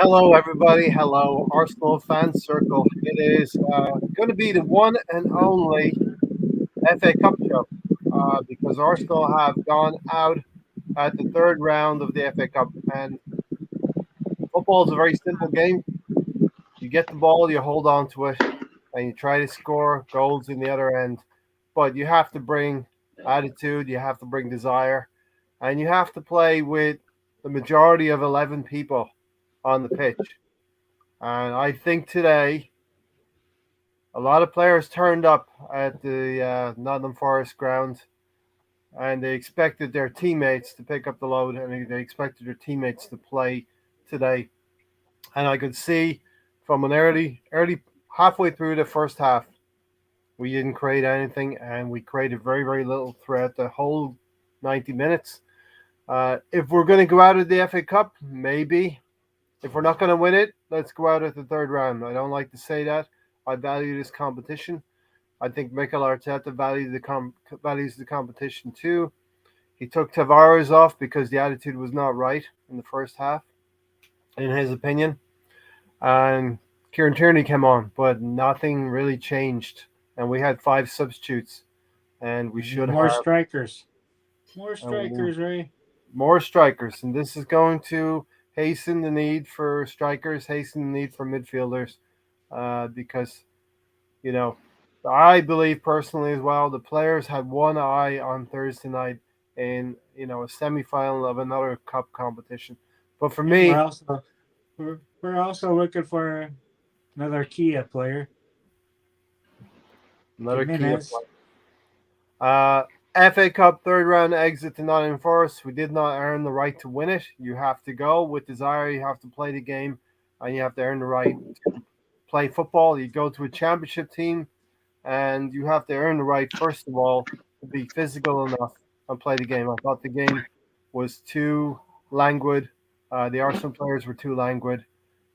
Hello, everybody. Hello, Arsenal fan circle. It is going to be the one and only FA Cup show because Arsenal have gone out at the third round of the FA Cup. And football is a very simple game. You get the ball, you hold on to it, and you try to score goals in the other end. But you have to bring attitude, you have to bring desire, and you have to play with the majority of 11 people on the pitch. And I think today a lot of players turned up at the Nottingham Forest ground, and they expected their teammates to pick up the load, and they expected their teammates to play today. And I could see from an early halfway through the first half, we didn't create anything, and we created very, very little throughout the whole 90 minutes. If we're going to go out of the FA Cup, maybe. If we're not going to win it, let's go out at the third round. I don't like to say that. I value this competition. I think Mikel Arteta values the competition too. He took Tavares off because the attitude was not right in the first half, in his opinion. And Kieran Tierney came on, but nothing really changed. And we had 5 substitutes, and we should more have strikers. More strikers, Ray. more strikers. And this is going to hasten the need for strikers, hasten the need for midfielders, because, you know, I believe personally as well, the players had one eye on Thursday night in, a semi-final of another cup competition. But for me, We're also looking for another Kia player. another key. Jimenez. FA Cup third round exit to Nottingham Forest. We did not earn the right to win it. You have to go with desire. You have to play the game, and you have to earn the right to play football. You go to a championship team, and you have to earn the right, first of all, to be physical enough and play the game. I thought the game was too languid. The Arsenal players were too languid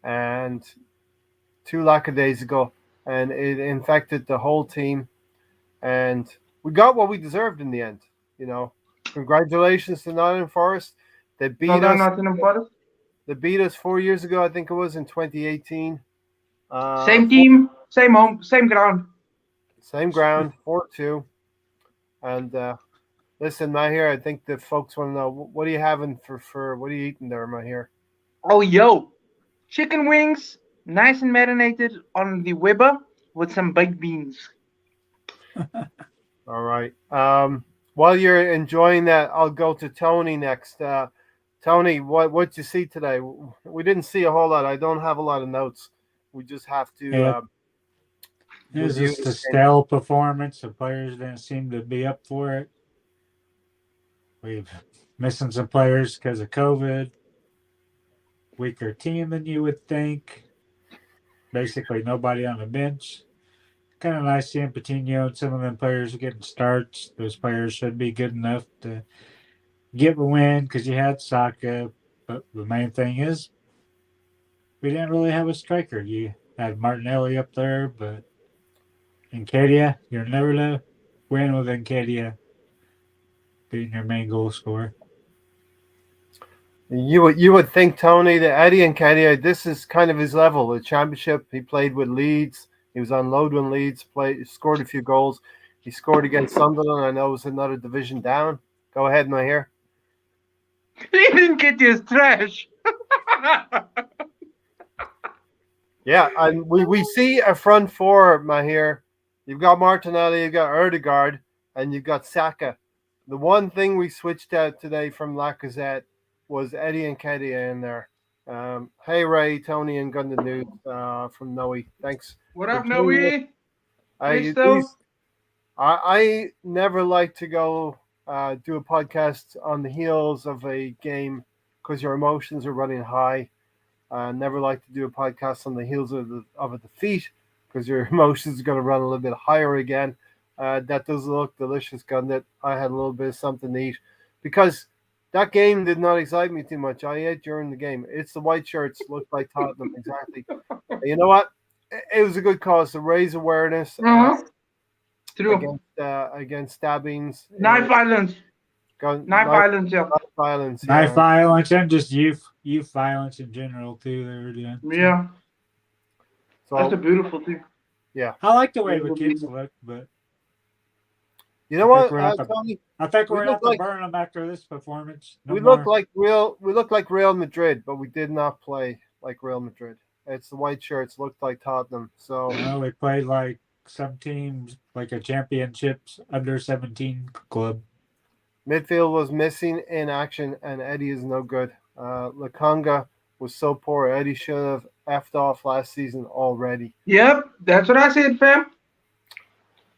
and too lackadaisical, and it infected the whole team. And we got what we deserved in the end. Congratulations to Nottingham Forest. They beat Well done, us. Nottingham Forest. They beat us 4 years ago. I think it was in 2018. Same team, same home, same ground. Same ground, 4-2. And listen, Mahir, I think the folks want to know, what are you having for what are you eating there, Mahir? Oh, yo. Chicken wings, nice and marinated on the Weber with some baked beans. All right. While you're enjoying that, I'll go to Tony next. Tony, what you see today? We didn't see a whole lot. I don't have a lot of notes. We just have to. Yeah. It was just a stale performance. The players didn't seem to be up for it. We've missing some players because of COVID. Weaker team than you would think. Basically, nobody on the bench. Kind of nice seeing Patino and some of them players getting starts. Those players should be good enough to get a win because you had Saka. But the main thing is, we didn't really have a striker. You had Martinelli up there, but Nketiah, you're never to win with Nketiah being your main goal scorer. You would think, Tony, that Eddie Nketiah, this is kind of his level. The championship, he played with Leeds. He was on load when Leeds scored a few goals. He scored against Sunderland. I know it was another division down. Go ahead, Mahir. Even Nketiah's trash. Yeah, and we see a front four, Mahir. You've got Martinelli, you've got Erdegaard, and you've got Saka. The one thing we switched out today from Lacazette was Eddie Nketiah in there. Hey, Ray, Tony, and Gundam News from Noe. Thanks. What up, Noe? I never like to go do a podcast on the heels of a game because your emotions are running high. Never like to do a podcast on the heels of a defeat because your emotions are going to run a little bit higher again. That does look delicious, Gundit. I had a little bit of something to eat because that game did not excite me too much. I ate during the game. It's the white shirts looked like Tottenham exactly. You know what? It was a good cause to raise awareness True. against stabbings, Knife violence. Knife violence, yeah. Violence, Knife violence and just youth. youth violence in general too. They were doing. Yeah, that's a So beautiful thing. yeah, I like the way the kids look, but you know I think what, we're gonna have to. Tony? I think We we're gonna look have to like burn them after this performance. No we look more. like real. We look like Real Madrid, but we did not play like Real Madrid. It's the white shirts looked like Tottenham. So No, we played like some teams, like a championships under 17 club. midfield was missing in action, and Eddie is no good. Lakonga was so poor. Eddie should have effed off last season already. Yep, that's what I said, fam.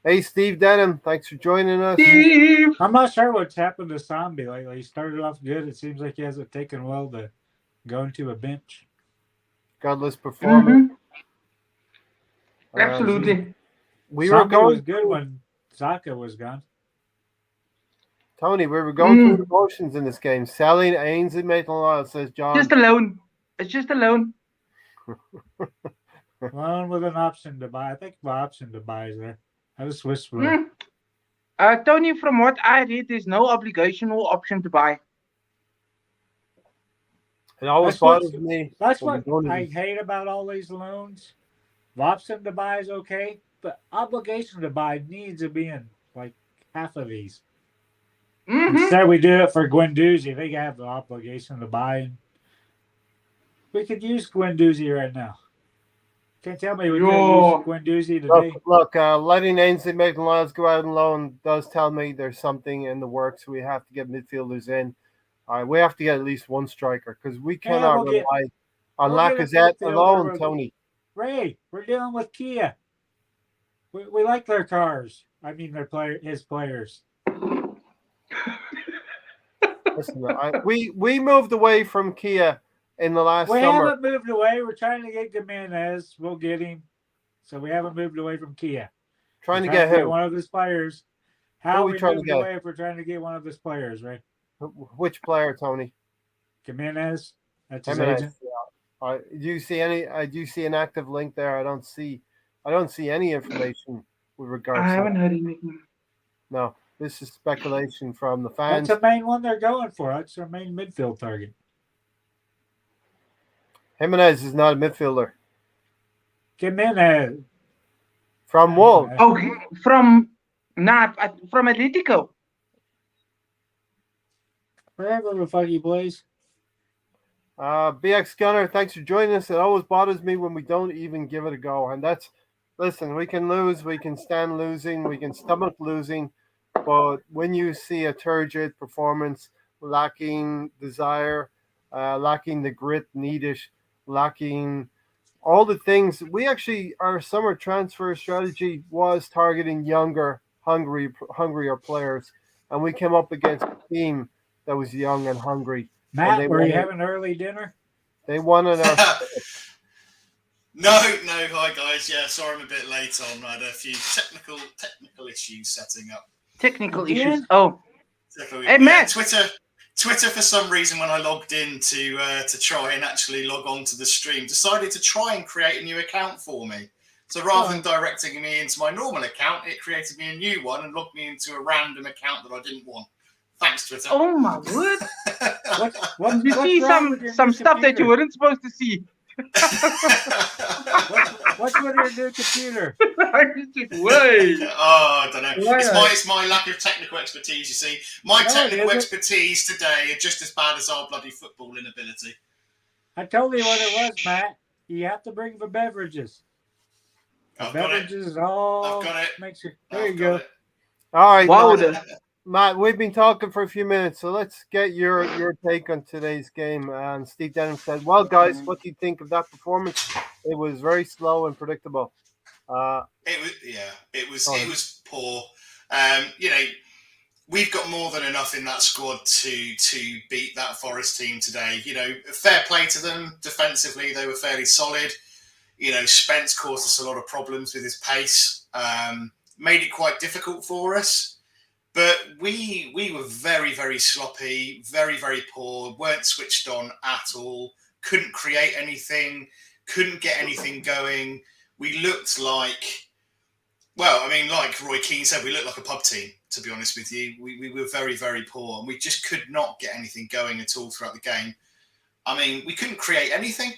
Hey, Steve Denham, thanks for joining us. Steve. I'm not sure what's happened to Sambi lately. He started off good. It seems like he hasn't taken well to go into a bench. Godless performance. Absolutely. We were Sambi going was good when Zaka was gone. Tony, we were going through the motions in this game. Selling Ainsley Maitland-Niles, says John. Just a loan. It's just a loan. Loan with an option to buy. I think the option to buy is there. I was Swiss for Tony, from what I read, there's no obligation or option to buy. It always bothers me. That's what I hate about all these loans. The option to buy is okay, but obligation to buy needs to be in like half of these. Instead, we do it for Guendouzi. They have the obligation to buy. We could use Guendouzi right now. Can't tell me we could use Guendouzi today. Look, letting Ainsley Maitland-Niles go out on loan does tell me there's something in the works. We have to get midfielders in. We have to get at least one striker because we cannot rely on Lacazette alone, Tony. Ray, we're dealing with Kia. We like their cars. I mean, his players. Listen, we moved away from Kia in the last summer. We haven't moved away. We're trying to get Jimenez. We'll get him. So we haven't moved away from Kia. Trying to get who? One of his players. How are we trying to get away if we're trying to get one of his players, right? Which player, Tony? Jimenez. That's his agent. Yeah. Do you see any? Do you see an active link there? I don't see any information with regards. I haven't heard anything. No, this is speculation from the fans. That's the main one they're going for. That's their main midfield target. Jimenez is not a midfielder. Jimenez. From Wolves. Oh, from Atletico. Wherever the fuck he plays. BX Gunner, thanks for joining us. It always bothers me when we don't even give it a go. And listen, we can lose, we can stand losing, we can stomach losing. But when you see a turgid performance, lacking desire, lacking the grit needed, lacking all the things, our summer transfer strategy was targeting younger, hungrier players. And we came up against a team that was young and hungry. Matt, were you having early dinner? They wanted our. No, hi guys. Yeah, sorry I'm a bit late on. I had a few technical issues setting up. Technical issues. Oh. Hey, Matt. Twitter for some reason when I logged in to try and actually log on to the stream decided to try and create a new account for me. So rather than directing me into my normal account, it created me a new one and logged me into a random account that I didn't want. Thanks, Twitter. Oh my word! You see some stuff that you weren't supposed to see. What's with your new computer? Wait. Oh, I don't know. It's my lack of technical expertise. You see, my technical expertise today are just as bad as our bloody footballing ability. I told you what it was, Matt. You have to bring the beverages. I've got it. Makes you. There you go. All right. Matt, we've been talking for a few minutes, so let's get your take on today's game. And Steve Denham said, "Well, guys, what do you think of that performance? It was very slow and predictable." It was poor. We've got more than enough in that squad to beat that Forest team today. Fair play to them. Defensively, they were fairly solid. Spence caused us a lot of problems with his pace. Made it quite difficult for us. But we were very, very sloppy, very, very poor, weren't switched on at all, couldn't create anything, couldn't get anything going. We looked like Roy Keane said, we looked like a pub team, to be honest with you. We were very, very poor, and we just could not get anything going at all throughout the game. I mean, we couldn't create anything.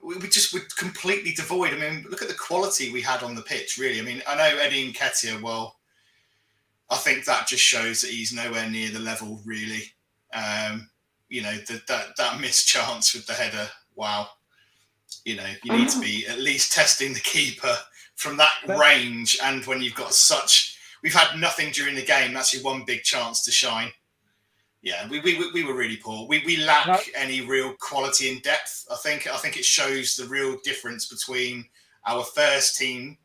We just were completely devoid. I mean, look at the quality we had on the pitch, really. I mean, I know Eddie Nketiah, well, I think that just shows that he's nowhere near the level, really. That missed chance with the header, wow. You need to be at least testing the keeper from that range. And when you've got we've had nothing during the game. That's your one big chance to shine. Yeah, we were really poor. We lack any real quality and depth. I think it shows the real difference between our first team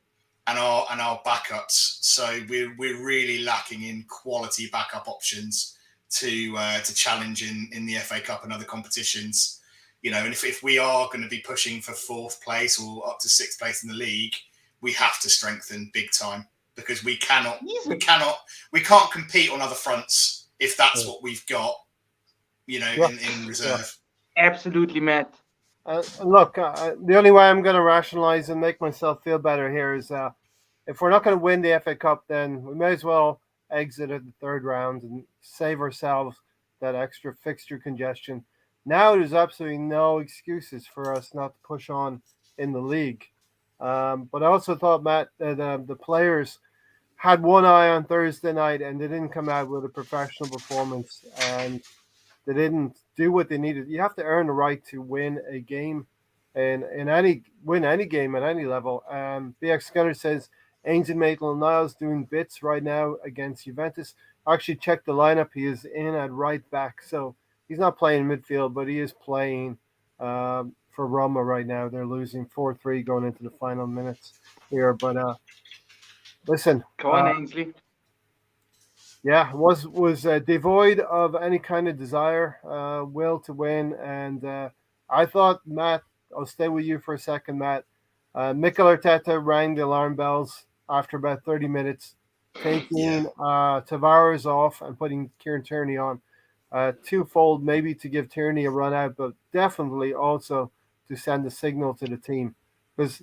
and our backups. So we're really lacking in quality backup options to challenge in the FA Cup and other competitions. And if we are going to be pushing for 4th place or up to 6th place in the league, we have to strengthen big time, because we can't compete on other fronts if that's what we've got, in reserve. Absolutely, Matt. Look, the only way I'm going to rationalize and make myself feel better here is if we're not going to win the FA Cup, then we may as well exit at the 3rd round and save ourselves that extra fixture congestion. Now there's absolutely no excuses for us not to push on in the league. But I also thought, Matt, that the players had one eye on Thursday night and they didn't come out with a professional performance, and they didn't do what they needed. You have to earn the right to win a game and win any game at any level. BX Skinner says Ainsley Maitland-Niles doing bits right now against Juventus. I actually checked the lineup. He is in at right back, so he's not playing midfield, but he is playing for Roma right now. They're losing 4-3 going into the final minutes here. But listen, go on, Ainsley. Yeah, was devoid of any kind of desire, will to win, and I thought, Matt, I'll stay with you for a second, Matt. Mikel Arteta rang the alarm bells after about 30 minutes, taking Tavares off and putting Kieran Tierney on. Twofold, maybe to give Tierney a run out, but definitely also to send a signal to the team, because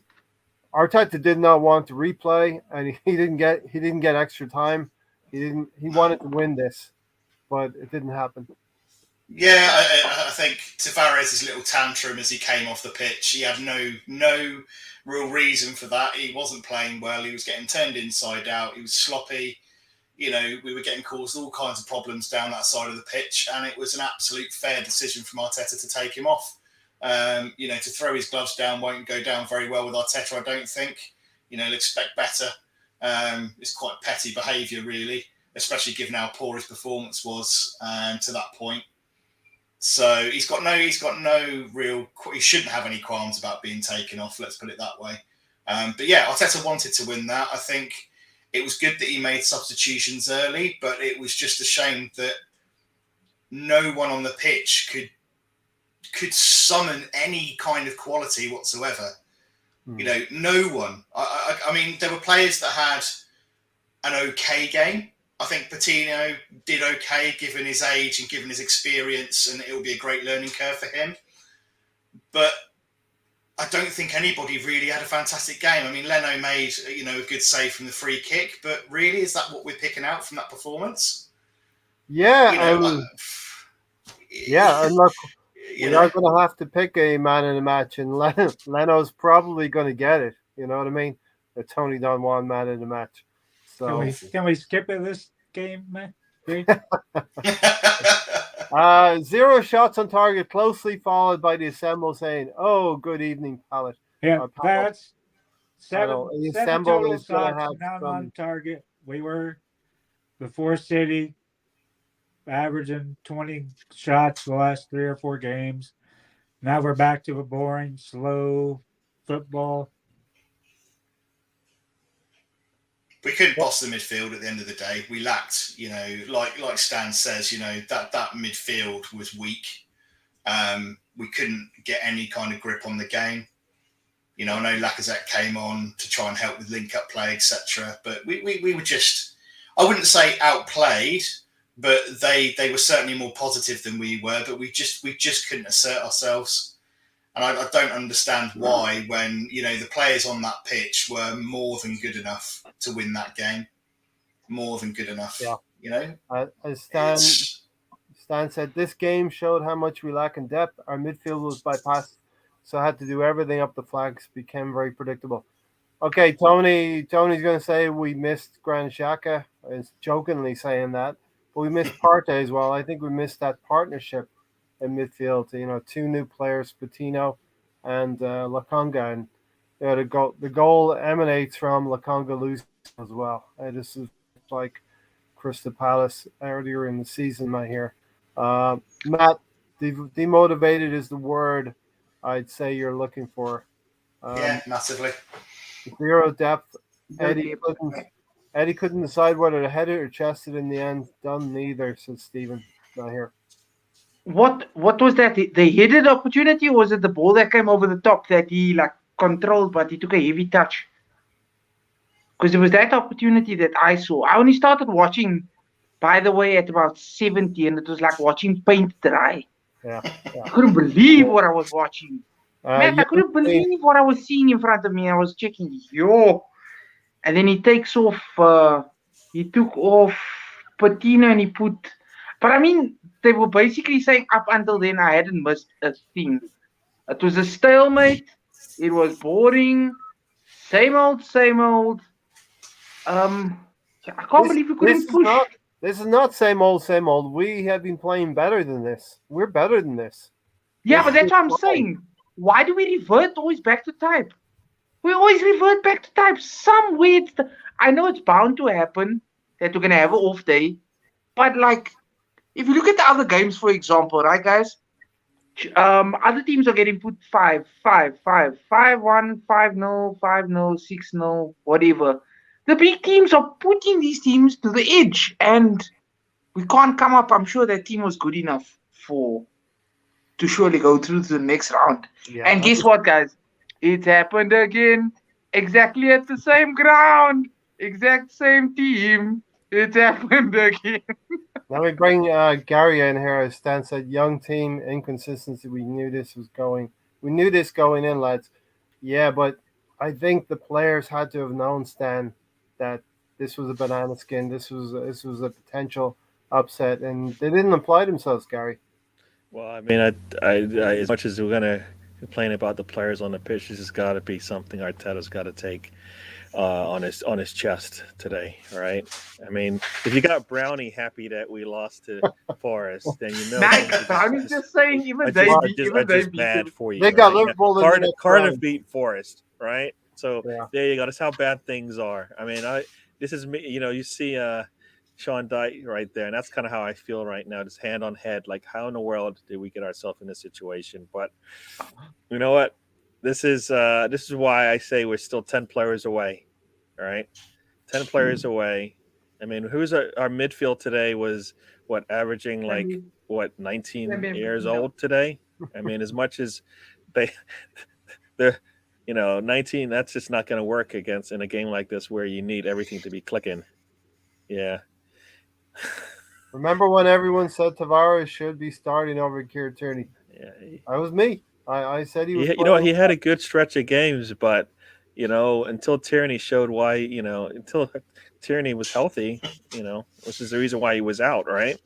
Arteta did not want to replay, and he didn't get extra time. He wanted to win this, but it didn't happen. Yeah, I think Tavares' little tantrum as he came off the pitch, he had no real reason for that. He wasn't playing well. He was getting turned inside out. He was sloppy. We were getting caused all kinds of problems down that side of the pitch, and it was an absolute fair decision from Arteta to take him off. To throw his gloves down won't go down very well with Arteta, I don't think. He'll expect better. It's quite petty behaviour, really, especially given how poor his performance was to that point. So he shouldn't have any qualms about being taken off, let's put it that way. But yeah, Arteta wanted to win that. I think it was good that he made substitutions early, but it was just a shame that no one on the pitch could summon any kind of quality whatsoever. No one. I mean, there were players that had an okay game. I think Patino did okay given his age and given his experience, and it'll be a great learning curve for him. But I don't think anybody really had a fantastic game. I mean, Leno made a good save from the free kick, but really, is that what we're picking out from that performance? Yeah, and look, we are going to have to pick a man in the match, and Leno's probably going to get it. You know what I mean? The Tony Don Juan man in the match. So can we skip it this game, man? 0 shots on target, closely followed by the assemble saying, "Oh, good evening, Pallet." Yeah, that's seven total is going to have not on target. We were before City averaging 20 shots the last 3 or 4 games. Now we're back to a boring, slow football. We couldn't boss the midfield at the end of the day. We lacked, like Stan says, that midfield was weak. We couldn't get any kind of grip on the game. I know Lacazette came on to try and help with link-up play, etc. But we were just, I wouldn't say outplayed, but they were certainly more positive than we were. But we just couldn't assert ourselves. And I don't understand why, when the players on that pitch were more than good enough to win that game. More than good enough. Yeah. Stan said, this game showed how much we lack in depth. Our midfield was bypassed, so I had to do everything up the flanks. Became very predictable. Okay, Tony's going to say we missed Granit Xhaka. Is jokingly saying that. But we missed Partey as well. I think we missed that partnership in midfield. Two new players, Patino and Lakonga. And the goal emanates from Lakonga losing as well. This is like Crystal Palace earlier in the season, I hear. Matt, demotivated is the word I'd say you're looking for. Yeah, massively. Zero depth. No Eddie depth. couldn't decide whether to head it or chest it in the end. Done neither, says Stephen. Not here. What was that? The headed opportunity, or was it the ball that came over the top that he like controlled, but he took a heavy touch? Because it was that opportunity that I saw. I only started watching, by the way, at about 70, and it was like watching paint dry. Yeah. I couldn't believe what I was watching. Matt, I Young couldn't believe what I was seeing in front of me. I was checking, and then he takes off. He took off Patino and he put. But I mean, they were basically saying up until then I hadn't missed a thing. It was a stalemate. It was boring. Same old, same old. I can't believe we couldn't push. This is not same old, same old. We have been playing better than this. We're better than this. Yeah, but that's what I'm saying. Why do we revert always back to type? We always revert back to type. Some weird stuff. I know it's bound to happen that we're gonna have an off day, but like, if you look at the other games, for example, right, guys? Other teams are getting put 5-1, 5-0, 5-0, 6-0, whatever. The big teams are putting these teams to the edge, and we can't come up. I'm sure that team was good enough to surely go through to the next round. Yeah, and guess what, guys? It happened again. Exactly at the same ground. Exact same team. It happened again. Now we bring Gary in here. As Stan said, young team, inconsistency. We knew this going in, lads. Yeah, but I think the players had to have known, Stan, that this was a banana skin. This was a potential upset, and they didn't apply themselves, Gary. Well, I mean, I as much as we're gonna complain about the players on the pitch, this has got to be something Arteta's got to take on his chest today, right? I mean, if you got Brownie happy that we lost to Forest, then you know. Brownie's just saying even they just mad for you. They got Liverpool. Cardiff beat Forest, right? So there you go. That's how bad things are. I mean, this is me. You see Sean Dyche right there, and that's kind of how I feel right now. Just hand on head, like how in the world did we get ourselves in this situation? But you know what? This is why I say we're still 10 players away. All right, 10 players away. I mean, who's our midfield today was averaging like 19 years old today. I mean, as much as they're 19, that's just not going to work against in a game like this where you need everything to be clicking. Yeah. Remember when everyone said Tavares should be starting over Kieran Tierney? Yeah, that was me. I said he was. He had a good stretch of games, but until Tierney showed why, until Tierney was healthy, which is the reason why he was out, right?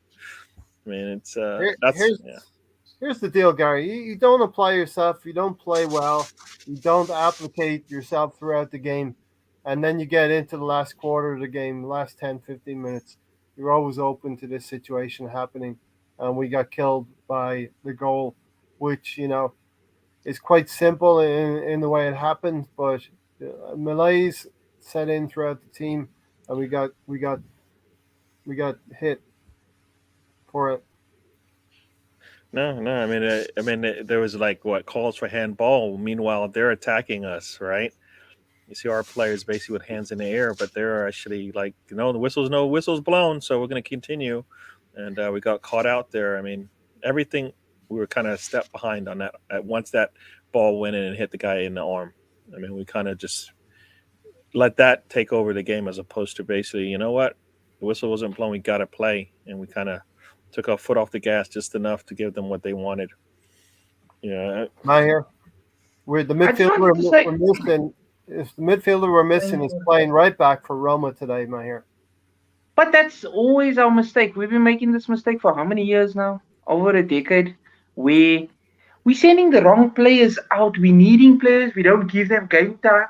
I mean, it's here's the deal, Gary. You don't apply yourself. You don't play well. You don't applicate yourself throughout the game. And then you get into the last quarter of the game, the last 10, 15 minutes. You're always open to this situation happening. And we got killed by the goal, which, is quite simple in the way it happened. But malaise set in throughout the team, and we got hit for it. No. I mean, there was calls for handball. Meanwhile, they're attacking us, right? You see our players basically with hands in the air, but they're actually the whistle's blown, so we're going to continue. And we got caught out there. I mean, everything we were kind of a step behind on that. Once that ball went in and hit the guy in the arm, I mean, we kind of just let that take over the game as opposed to basically, you know what, the whistle wasn't blown, we got to play, and we kind of took our foot off the gas just enough to give them what they wanted. Yeah, I hear. We're the midfielder we're missing. If the midfielder we're missing is playing right back for Roma today, Mahir. But that's always our mistake. We've been making this mistake for how many years now? Over a decade. Where we're sending the wrong players out. We're needing players. We don't give them game time.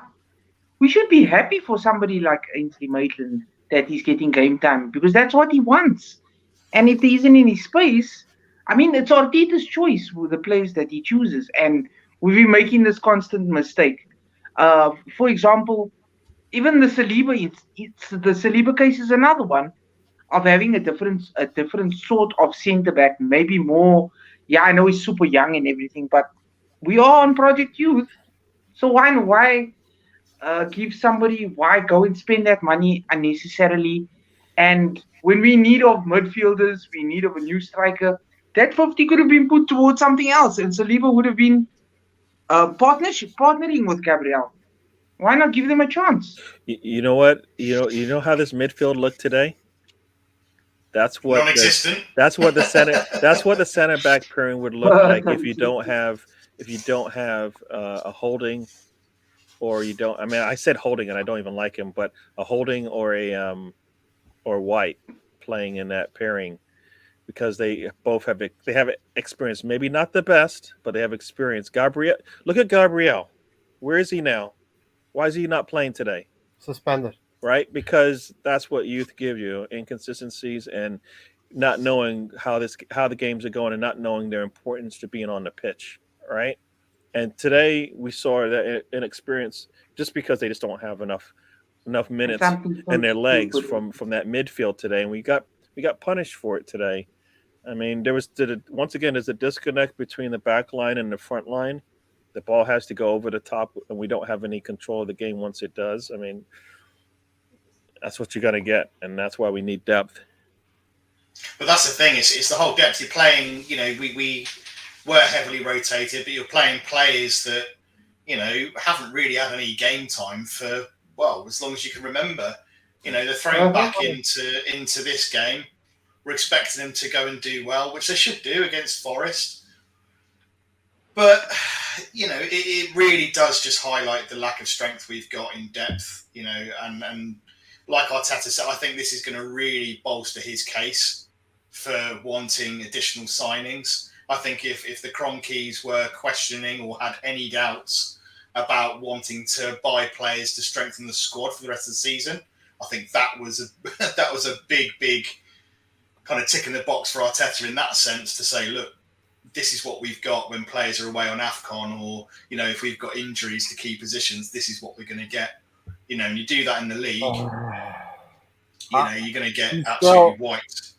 We should be happy for somebody like Ainsley Maitland that he's getting game time because that's what he wants. And if there isn't any space, I mean, it's Arteta's choice with the players that he chooses. And we've been making this constant mistake. For example, even the Saliba, it's the Saliba case is another one of having a different sort of centre back, maybe more. Yeah, I know he's super young and everything, but we are on Project Youth, so why give somebody why go and spend that money unnecessarily? And when we need of midfielders, we need of a new striker. That 50 could have been put towards something else, and Saliba would have been partnering with Gabriel. Why not give them a chance? You know what? You know how this midfield looked today. That's what the Non-existent. that's what the center back pairing would look like if you don't have a Holding, or you don't. I mean, I said Holding and I don't even like him, but a Holding or a or White playing in that pairing, because they both have experience. Maybe not the best, but they have experience. Gabriel, look at Gabriel. Where is he now? Why is he not playing today? Suspended. Right? Because that's what youth give you: inconsistencies and not knowing how the games are going and not knowing their importance to being on the pitch. Right? And today we saw that inexperience just because they just don't have enough minutes Something in so their legs stupid. from that midfield today, and we got punished for it today. I mean, once again, there's a disconnect between the back line and the front line. The ball has to go over the top, and we don't have any control of the game once it does. I mean, that's what you're going to get, and that's why we need depth. But that's the thing. It's the whole depth. You're playing. We were heavily rotated, but you're playing players that haven't really had any game time for as long as you can remember. They're thrown back into this game. We're expecting them to go and do well, which they should do against Forest. But it really does just highlight the lack of strength we've got in depth. And like Arteta said, I think this is going to really bolster his case for wanting additional signings. I think if the Cronkies were questioning or had any doubts about wanting to buy players to strengthen the squad for the rest of the season, I think that was a big kind of tick in the box for Arteta in that sense, to say, look, this is what we've got when players are away on AFCON, or if we've got injuries to key positions, this is what we're going to get. And you do that in the league, you're going to get absolutely wiped.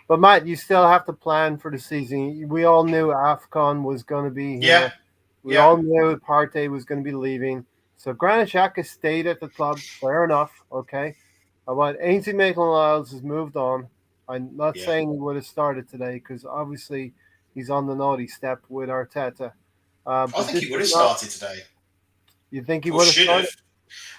But Matt, you still have to plan for the season. We all knew AFCON was going to be here. Yeah. We all knew Partey was going to be leaving. So Granit Xhaka stayed at the club. Fair enough. Okay. But Ainsley Maitland-Niles has moved on. I'm not saying he would have started today because obviously he's on the naughty step with Arteta. I think he would have started today. You think he would have started?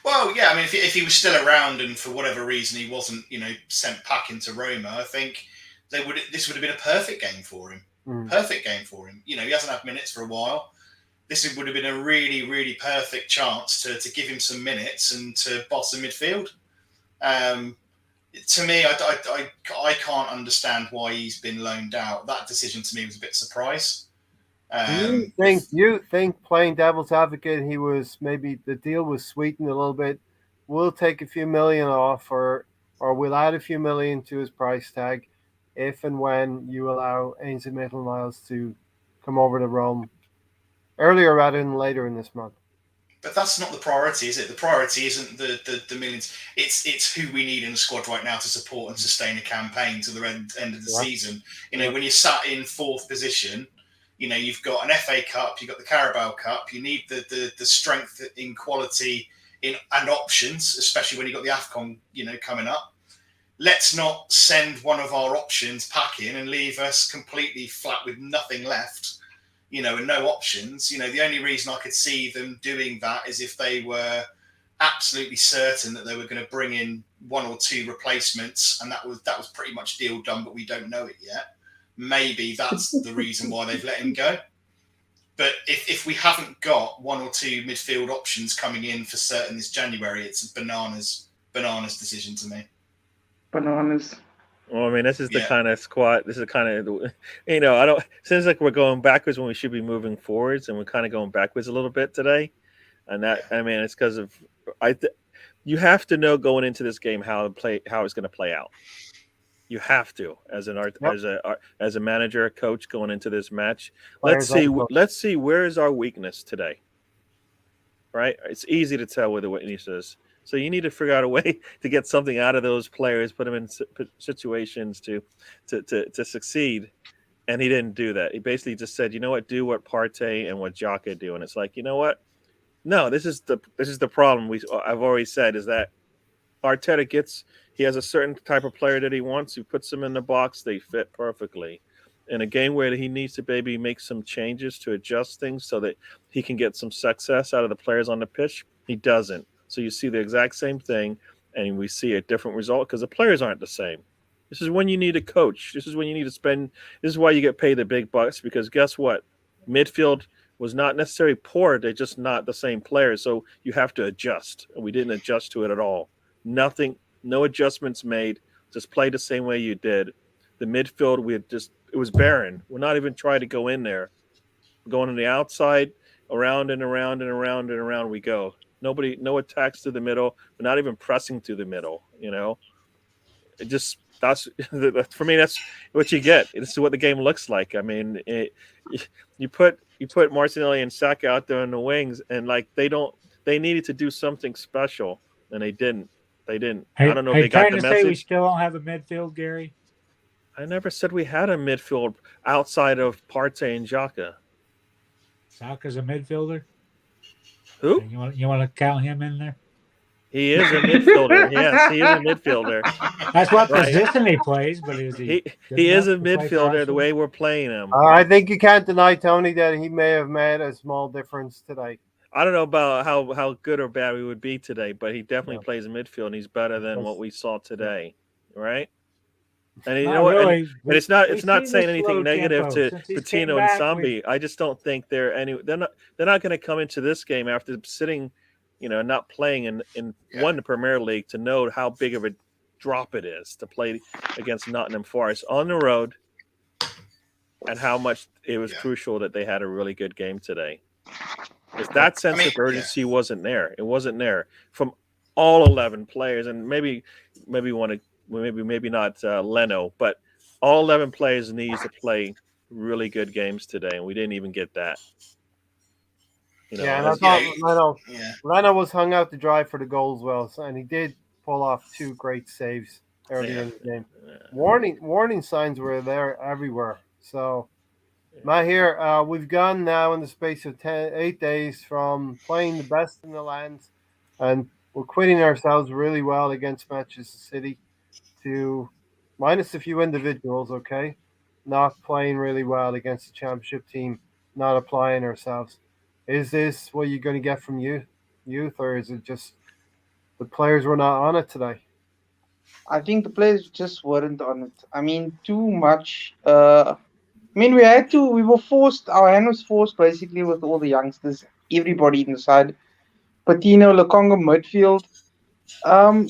Well, yeah. I mean, if he was still around and for whatever reason he wasn't, sent back into Roma, I think this would have been a perfect game for him. Perfect game for him. He hasn't had minutes for a while. This would have been a really, really perfect chance to give him some minutes and to boss the midfield. To me, I can't understand why he's been loaned out. That decision to me was a bit surprise. You think playing devil's advocate, maybe the deal was sweetened a little bit. We'll take a few million off, or we'll add a few million to his price tag, if and when you allow Ainsley Maitland-Niles to come over to Rome earlier rather than later in this month. But that's not the priority, is it? The priority isn't the millions. It's who we need in the squad right now to support and sustain a campaign to the end of the season. When you're sat in fourth position, you've got an FA Cup, you've got the Carabao Cup. You need the strength in quality and options, especially when you've got the AFCON, coming up. Let's not send one of our options packing and leave us completely flat with nothing left. And no options. The only reason I could see them doing that is if they were absolutely certain that they were going to bring in one or two replacements, and that was pretty much deal done, but we don't know it yet. Maybe that's the reason why they've let him go. But if we haven't got one or two midfield options coming in for certain this January, it's a bananas decision to me. Bananas. Well, I mean, this is the Yeah. kind of squad. This is kind of, I don't. Seems like we're going backwards when we should be moving forwards, and we're kind of going backwards a little bit today. And that, I mean, it's because of you have to know going into this game how it's going to play out. You have to, as an art, Yep. as a manager, a coach going into this match. Players Let's see where is our weakness today. Right, it's easy to tell where the weakness is. So you need to figure out a way to get something out of those players, put them in situations to succeed. And he didn't do that. He basically just said, you know what, do what Partey and what Xhaka do. And it's like, you know what? No, this is the problem. I've always said is that Arteta he has a certain type of player that he wants. He puts them in the box. They fit perfectly. In a game where he needs to maybe make some changes to adjust things so that he can get some success out of the players on the pitch, he doesn't. So you see the exact same thing, and we see a different result because the players aren't the same. This is when you need a coach. This is when you need to spend. This is why you get paid the big bucks because guess what? Midfield was not necessarily poor. They're just not the same players. So you have to adjust. And we didn't adjust to it at all. Nothing, no adjustments made. Just play the same way you did. The midfield, it was barren. We're not even trying to go in there. We're going on the outside, around and around and around and around we go. No attacks to the middle. We're not even pressing to the middle. It just for me. That's what you get. This is what the game looks like. I mean, you put Martinelli and Saka out there in the wings, and like they needed to do something special, and they didn't. They didn't. Hey, I don't know if they got trying the to message. say we still don't have a midfield, Gary? I never said we had a midfield outside of Partey and Xhaka. Saka's a midfielder? Who? You want to count him in there? He is a midfielder. Yes, he is a midfielder. That's what position he plays, but is he? He is a midfielder the way we're playing him. I think you can't deny, Tony, that he may have made a small difference today. I don't know about how good or bad we would be today, but he definitely plays in midfield, and he's better than what we saw today, right? And you know what? Really. And it's not saying anything negative to Patino and Sambi. I just don't think they're not going to come into this game after sitting, not playing in the Premier League to know how big of a drop it is to play against Nottingham Forest on the road, and how much it was crucial that they had a really good game today. Because that sense of urgency wasn't there. It wasn't there from all 11 players, and maybe not Leno, but all 11 players needs to play really good games today, and we didn't even get that. And I thought Leno was hung out to dry for the goals well, and he did pull off 2 great saves earlier in the game. Warning signs were there everywhere. So, Mahir, we've gone now in the space of 8 days from playing the best in the land, and we're quitting ourselves really well against Manchester City, to minus a few individuals, not playing really well against the championship team, not applying ourselves. Is this what you're going to get from youth, or is it just the players were not on it today? I think the players just weren't on it. I mean, too much. We were forced, our hand was forced basically with all the youngsters, everybody inside. Patino, Lokonga, midfield.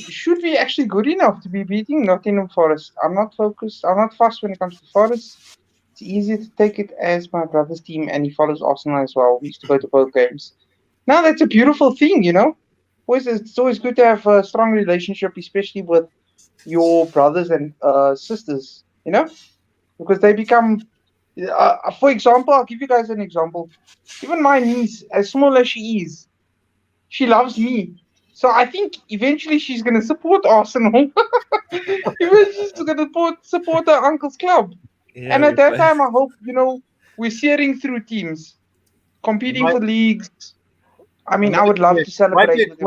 Should be actually good enough to be beating Nottingham Forest. I'm not focused. I'm not fast when it comes to Forest. It's easier to take it as my brother's team, and he follows Arsenal as well. We used to go to both games. Now that's a beautiful thing, It's always good to have a strong relationship, especially with your brothers and sisters, because they become. For example, I'll give you guys an example. Even my niece, as small as she is, she loves me. So I think eventually she's going to support Arsenal. Eventually she's going to support her uncle's club. Yeah, and at that time, I hope, we're searing through teams, competing for leagues. I mean, I would love to celebrate. It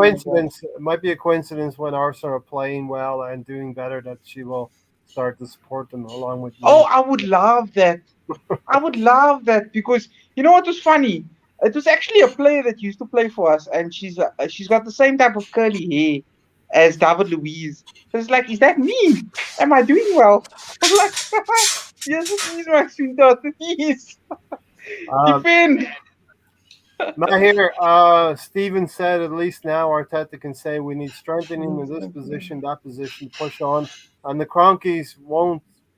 might be a coincidence when Arsenal are playing well and doing better that she will start to support them along with you. Oh, I would love that. I would love that, because you know what was funny? It was actually a player that used to play for us, and she's got the same type of curly hair as David Luiz. So it's like, is that me? Am I doing well? I'm like, yes, it is my sweet daughter. Yes. Defend. Matt here, Steven said at least now Arteta can say we need strengthening in this position, that position to push on, and the Cronkies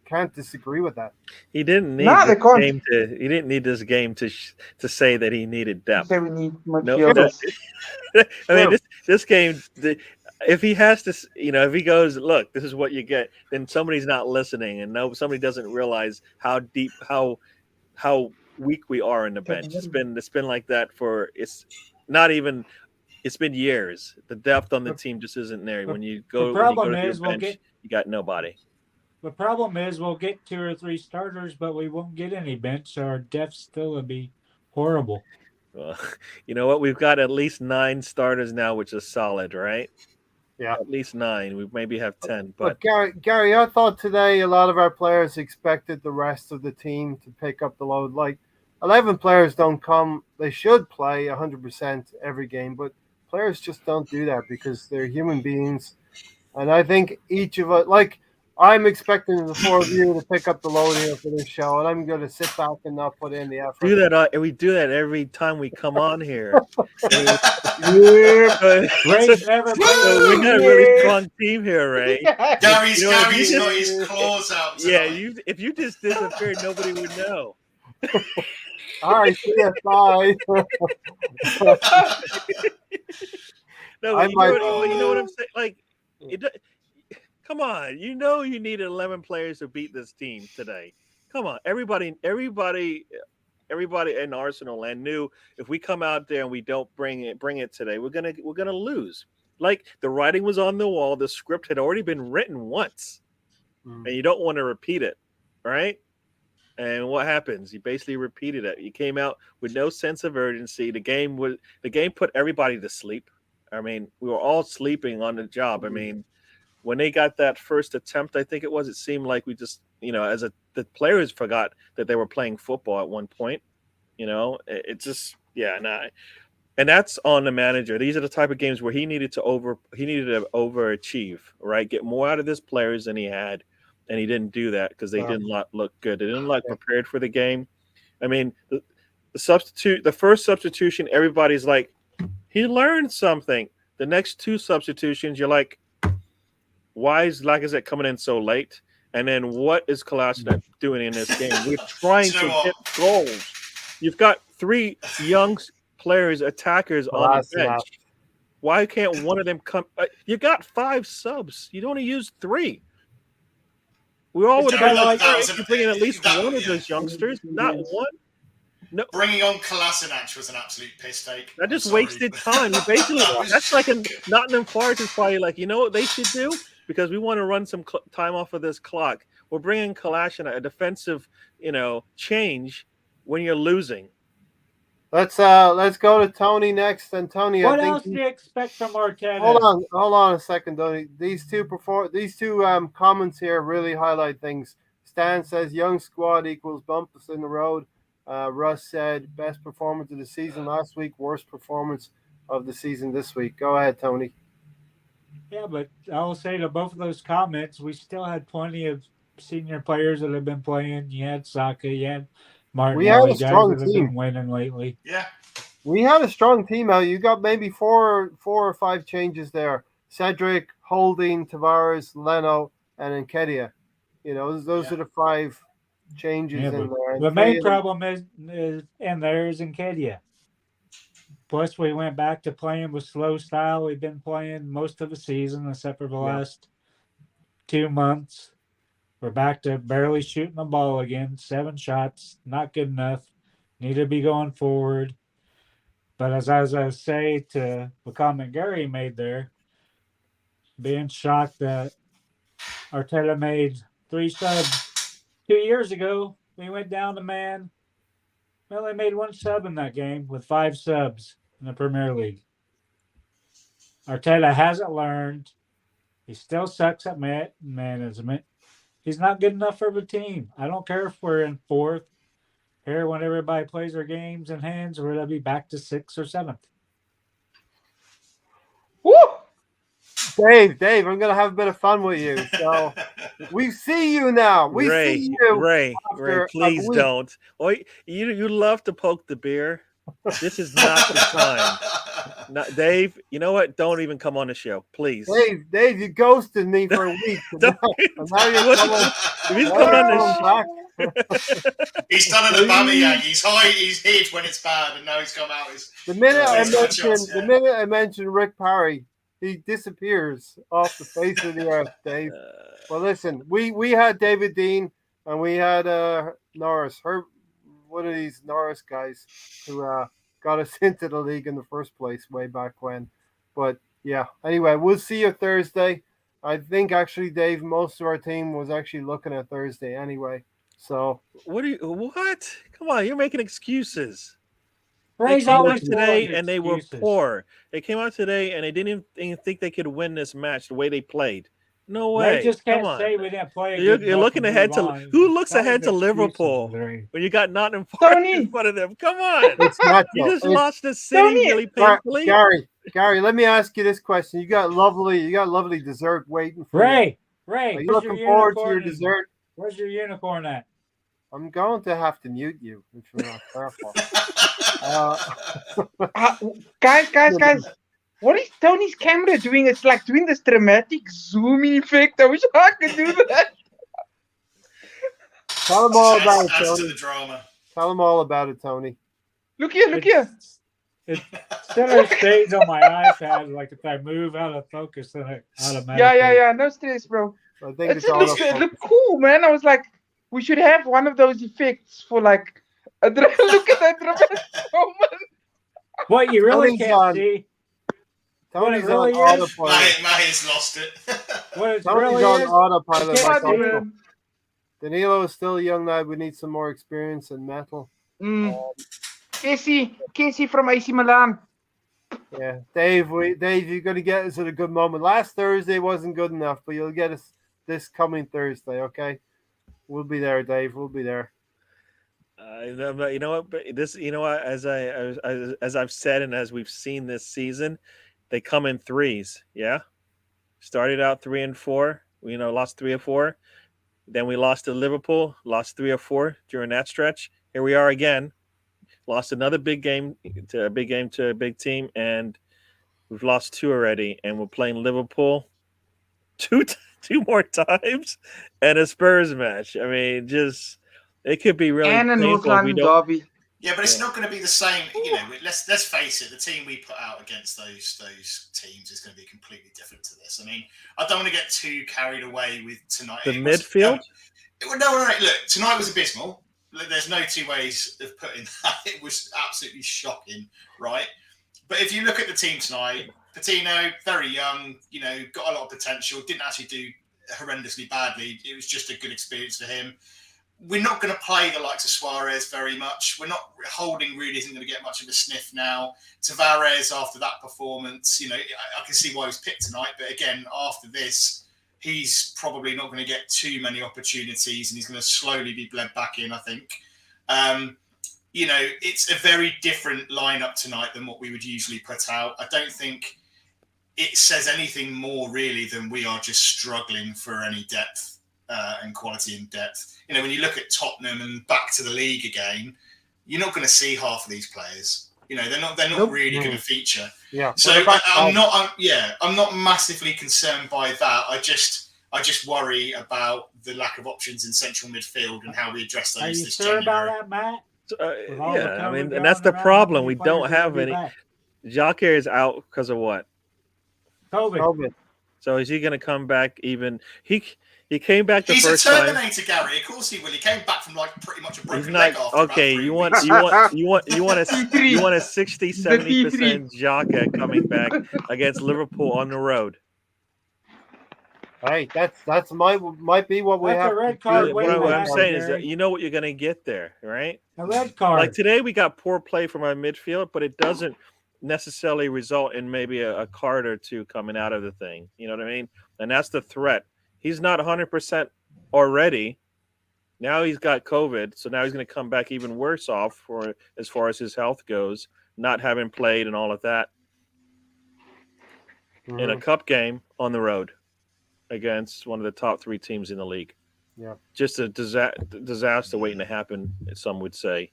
can't disagree with that. He didn't need Nah, this they can't. game to. He didn't need this game to say that he needed depth. Say we need No, midfielders. I mean this game. If he has to, if he goes, look, this is what you get, then somebody's not listening, and somebody doesn't realize how deep, how weak we are in the bench. It's been like that for it's been years. The depth on the team just isn't there. When you go to your bench, you got nobody. The problem is we'll get 2 or 3 starters, but we won't get any bench, so our depth still will be horrible. Well, you know what? We've got at least 9 starters now, which is solid, right? Yeah, at least 9. We maybe have 10. But Gary, I thought today a lot of our players expected the rest of the team to pick up the load. Like 11 players don't come; they should play 100% every game, but players just don't do that because they're human beings. And I think each of us, like, I'm expecting the 4 of you to pick up the load here for this show, and I'm going to sit back and not put in the effort. We do that every time we come on here. We got a really strong team here, Ray. Gary's got his claws out tonight. Yeah, if you just disappeared, nobody would know. All right, see you. Bye. No, you know what I'm saying? Like, come on, you need 11 players to beat this team today. Come on, everybody in Arsenal land knew if we come out there and we don't bring it today, we're gonna lose. Like the writing was on the wall, the script had already been written once, and you don't want to repeat it, right? And what happens? You basically repeated it. You came out with no sense of urgency. The game put everybody to sleep. I mean, we were all sleeping on the job. I mean, when they got that first attempt, I think it seemed like we just, the players forgot that they were playing football at one point. It just, and that's on the manager. These are the type of games where he needed to overachieve, right? Get more out of his players than he had, and he didn't do that because they didn't look good. They didn't look prepared for the game. I mean, the first substitution, everybody's like, he learned something. The next 2 substitutions, you're like, why is Lacazette coming in so late? And then what is Kolasinac doing in this game? We're trying to get goals. You've got 3 young players, attackers on the bench. Why can't one of them come? You got 5 subs. You don't use 3. We all would have been like, bringing at least one of those youngsters, not one. No. Bringing on Kolasinac was an absolute piss take. That just wasted time. That's like Nottingham Forest is probably like, you know what they should do? Because we want to run some time off of this clock. We're bringing Kolasinac, a defensive, change when you're losing. Let's go to Tony next. And Tony, what else do you expect from Arteta? Hold on a second, Tony. These two comments here really highlight things. Stan says young squad equals bumps in the road. Russ said best performance of the season last week, worst performance of the season this week. Go ahead, Tony. Yeah, but I'll say to both of those comments, we still had plenty of senior players that have been playing. You had Saka, you had Martin. We had a strong guys that team. have been winning lately. Yeah. We had a strong team out. You got maybe four or 5 changes there. Cedric, Holding, Tavares, Leno, and Nketiah. Those are the 5 changes in there. The main problem is in there is Nketiah. Plus, we went back to playing with slow style. We've been playing most of the season, except for the last 2 months. We're back to barely shooting the ball again. 7 shots, not good enough. Need to be going forward. But as I say to the comment Gary made there, being shocked that Arteta made 3 subs 2 years ago. We went down to man. We only made 1 sub in that game with 5 subs in the Premier League. Arteta hasn't learned. He still sucks at management. He's not good enough for the team. I don't care if we're in 4th. Here, when everybody plays their games in hands, we're going to be back to 6th or 7th. Woo! Dave, I'm going to have a bit of fun with you. So we see you now. Ray, please don't. Oh, you love to poke the bear. This is not the time. Dave, you know what? Don't even come on the show, please. Dave, you ghosted me for a week. And now you're coming. If he's coming on the back. He's done an Aubameyang. He's hid when it's bad, and now he's come out. The minute I mentioned Rick Parry, he disappears off the face of the earth, Dave. Well, listen, we had David Dean and we had Norris. One of these Norris guys who got us into the league in the first place way back when. But yeah, anyway, we'll see you Thursday. I think actually, Dave, most of our team was actually looking at Thursday anyway. So what? Come on, you're making excuses. They came out today and they were poor. They came out today and they didn't even think they could win this match the way they played. No way. They just can't say we didn't play. You're looking ahead to who looks ahead to Liverpool when you got Nottingham Forest in front of them? Come on, you just lost the city really painfully. Gary, let me ask you this question: You got lovely dessert waiting for you. Ray, are you looking forward to your dessert? Where's your unicorn at? I'm going to have to mute you if you're not careful. Guys. What is Tony's camera doing? It's like doing this dramatic zoom effect. I wish I could do that. Tell them all about it, Tony. To the drama. Tell them all about it, Tony. Look here. It center stays on my iPad. Like if I move out of focus, then it automatically. Yeah. No stress, bro. I think it looked cool, man. I was like, we should have one of those effects for like. Look at that dramatic moment. What you really can't see. Tony's really on autopilot. Mahi's lost it. Tony's on autopilot. Danilo is still a young lad. We need some more experience in metal. Casey from AC Milan. Yeah, Dave, you're going to get us at a good moment. Last Thursday wasn't good enough, but you'll get us this coming Thursday, okay? We'll be there, Dave. We'll be there. You know what? But this, you know what? As I've said, and as we've seen this season, they come in threes. Yeah, started out 3 and 4. Lost 3 or 4. Then we lost to Liverpool, lost 3 or 4 during that stretch. Here we are again, lost another big game to a big team, and we've lost 2 already. And we're playing Liverpool two more times, and a Spurs match. I mean, just. It could be really and a North London derby. Yeah, but it's not going to be the same. Let's face it. The team we put out against those teams is going to be completely different to this. I mean, I don't want to get too carried away with tonight. The midfield. No. Look, tonight was abysmal. There's no two ways of putting that. It was absolutely shocking, right? But if you look at the team tonight, Patino, very young, got a lot of potential. Didn't actually do horrendously badly. It was just a good experience for him. We're not going to play the likes of Suarez very much. Holding really isn't going to get much of a sniff now. Tavares, after that performance, I can see why he was picked tonight. But again, after this, he's probably not going to get too many opportunities and he's going to slowly be bled back in, I think. It's a very different lineup tonight than what we would usually put out. I don't think it says anything more really than we are just struggling for any depth. And quality and depth. When you look at Tottenham and back to the league again, you're not going to see half of these players. They're not really going to feature. Yeah. So I'm not massively concerned by that. I just worry about the lack of options in central midfield and how we address those. Are you this sure January. about that, Matt? Yeah, I mean, and that's the problem. We don't have any. Jacques is out because of what? COVID. So is he going to come back? Even he came back the He's first time. time. He's a Terminator, Gary. Of course he will. He came back from pretty much a broken He's leg not after okay. about 3 You weeks. want a 60-70% Xhaka coming back against Liverpool on the road. Hey, that's might be what we have. A red card. What I'm saying is that you know what you're going to get there, right? A red card. Like today, we got poor play from our midfield, but it doesn't necessarily result in maybe a card or 2 coming out of the thing. You know what I mean? And that's the threat. He's not 100% already. Now he's got COVID, so now he's going to come back even worse off as far as his health goes, not having played and all of that in a cup game on the road against one of the top 3 teams in the league. Yeah, just a disaster waiting to happen, some would say.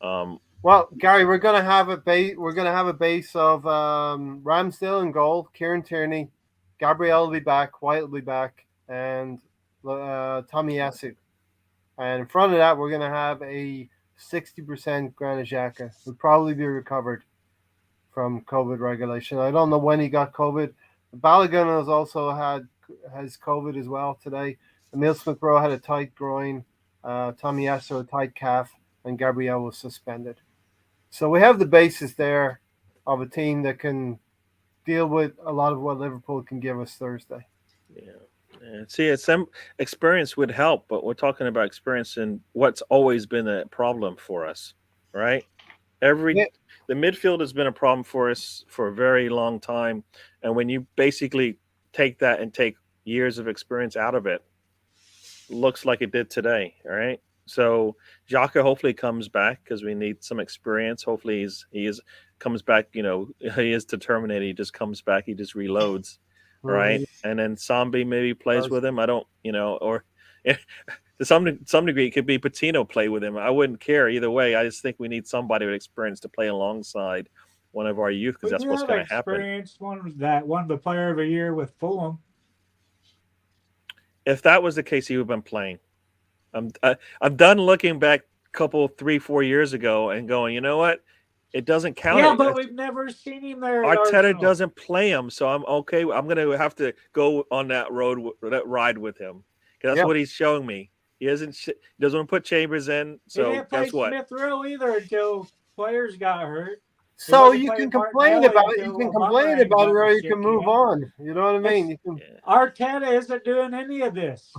Well, Well, Gary, we're gonna have a base. We're gonna have a base of Ramsdale in goal, Kieran Tierney, Gabriel will be back, White will be back, and Tommy Yasu. And in front of that, we're gonna have a 60% Granit Xhaka. Will probably be recovered from COVID regulation. I don't know when he got COVID. Balogun has COVID as well today. Emil Smith Rowe had a tight groin. Tommy Yasu a tight calf, and Gabriel was suspended. So we have the basis there of a team that can deal with a lot of what Liverpool can give us Thursday. Yeah. And see, some experience would help, but we're talking about experience in what's always been a problem for us, right? The midfield has been a problem for us for a very long time, and when you basically take that and take years of experience out of it, looks like it did today, right? So Xhaka hopefully comes back because we need some experience. Hopefully he comes back. You know, he is determined. He just comes back. He just reloads, right? And then Zombie maybe plays with him. I don't, or to some degree, it could be Patino play with him. I wouldn't care either way. I just think we need somebody with experience to play alongside one of our youth because that's what's going to happen. One that won the Player of the Year with Fulham. If that was the case, he would have been playing. I'm done looking back a couple 3-4 years ago and going, you know what? It doesn't count. Yeah, but we've never seen him there. Arteta doesn't play him, so I'm okay. I'm going to have to go on that ride with him because that's what he's showing me. He doesn't want to put Chambers in. So he didn't guess play what? Smith Rowe either until players got hurt. So you can complain about it. You can complain about it, or you can move on. You know what I mean? Arteta isn't doing any of this.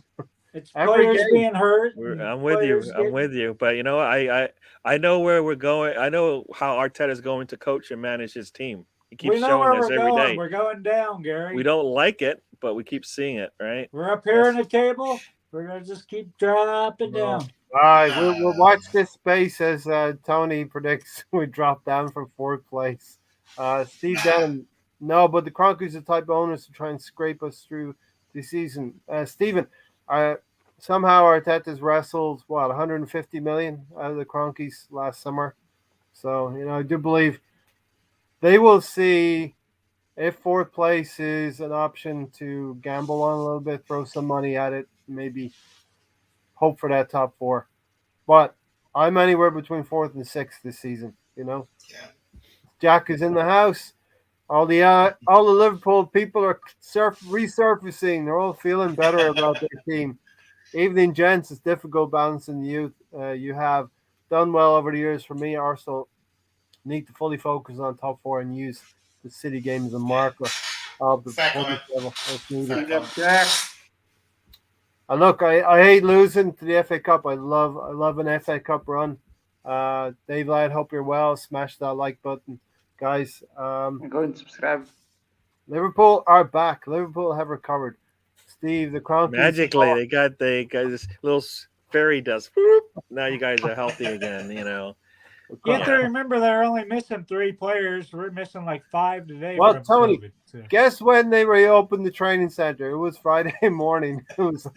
It's Every players game. being hurt. I'm with you. I'm with you. But you know, I know where we're going. I know how Arteta is going to coach and manage his team. He keeps showing us every day. We're going down, Gary. We don't like it, but we keep seeing it, right? We're up here in the table. We're going to just keep dropping down. All right, we'll watch this space as Tony predicts we drop down from fourth place. Steve Denham, no, but the Kroenkes are the type of owners to try and scrape us through the season. Stephen, somehow Arteta's wrestled, 150 million out of the Kroenkes last summer. So, I do believe they will see if fourth place is an option to gamble on a little bit, throw some money at it, maybe hope for that top four. But I'm anywhere between fourth and sixth this season, Yeah. Jack is in the house. All the Liverpool people are resurfacing. They're all feeling better about their team. Evening, gents. It's difficult balancing the youth. You have done well over the years. For me, Arsenal need to fully focus on top four and use the City game as a marker of the level. And look, I hate losing to the FA Cup. I love an FA Cup run. Dave Ladd, hope you're well. Smash that like button, guys. And go and subscribe. Liverpool are back. Liverpool have recovered. Steve, the Kroenkes magically they got this little fairy dust. Now you guys are healthy again. You have to remember they're only missing 3 players. We're missing like 5 today. Well, Tony, guess when they reopened the training center? It was Friday morning. It was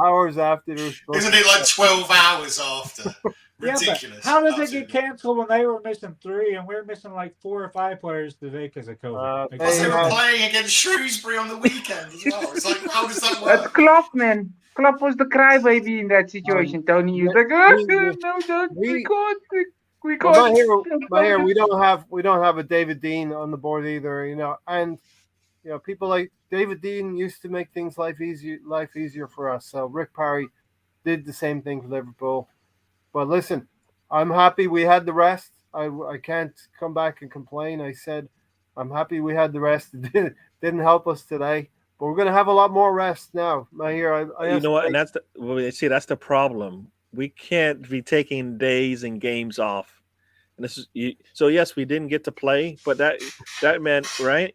hours after. Isn't it like 12 hours after? Ridiculous. How does it get canceled when they were missing 3 and we're missing like 4 or 5 players today because of COVID? Because they were playing against Shrewsbury on the weekend as well. It's like, how does that work? That's Klopp, man. Klopp was the crybaby in that situation, Tony. He was like, we can't. Well, we don't have a David Dean on the board either, and people like David Dean used to make things life easier for us. So Rick Parry did the same thing for Liverpool. But listen, I'm happy we had the rest. I can't come back and complain. I said I'm happy we had the rest. It didn't help us today, but we're going to have a lot more rest now. You know what? And that's the problem. We can't be taking days and games off. And this is so. Yes, we didn't get to play, but that meant right.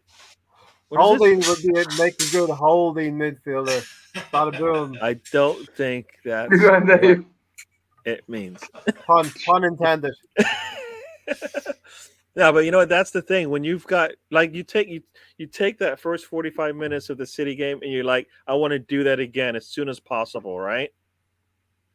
Holding would make a good holding midfielder. Bada boom. I don't think that's what it means. Pun intended. Yeah, but you know what? That's the thing. When you've got you take that first 45 minutes of the City game, and you're like, I want to do that again as soon as possible, right?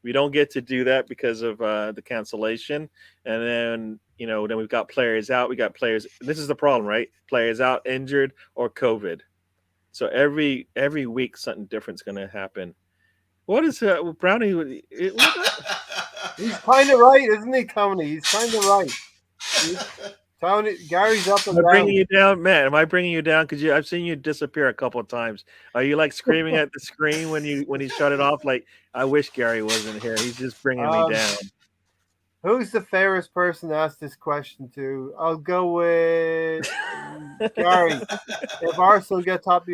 We don't get to do that because of the cancellation, and then then we've got players out. We got players. This is the problem, right? Players out, injured, or COVID. So every week something different's going to happen. What is Brownie? He's kind of right, isn't he, Tony? He's kind of right. Tony, Gary's up and Am I down. bringing you down, Matt? Am I bringing you down? Because I've seen you disappear a couple of times. Are you like screaming at the screen when you shut it off? Like, I wish Gary wasn't here. He's just bringing me down. Who's the fairest person to ask this question to? I'll go with Gary. If Arsenal get top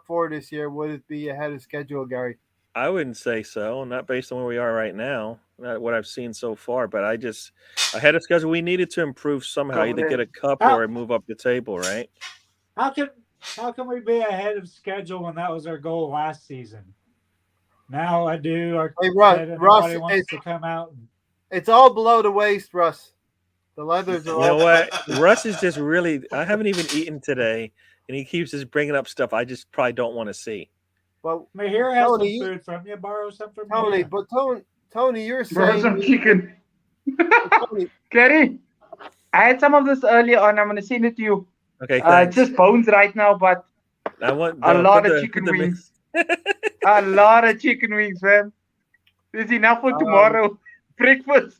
4 this year, would it be ahead of schedule, Gary? I wouldn't say so, not based on where we are right now, not what I've seen so far. But ahead of schedule, we needed to improve somehow, either get a cup or move up the table, right? How can we be ahead of schedule when that was our goal last season? Now nobody wants to come out. It's all below the waist, Russ. The leathers are. You know what? Russ is just really. I haven't even eaten today, and he keeps just bringing up stuff I just probably don't want to see. Well, Mahir has some food from you. Borrow some from Tony. Mahir. But Tony, you're saying borrow some chicken. Gary, I had some of this earlier on. I'm going to send it to you. Okay, thanks. It's just bones right now, but I want a lot of chicken wings. A lot of chicken wings, man. There's enough for tomorrow breakfast.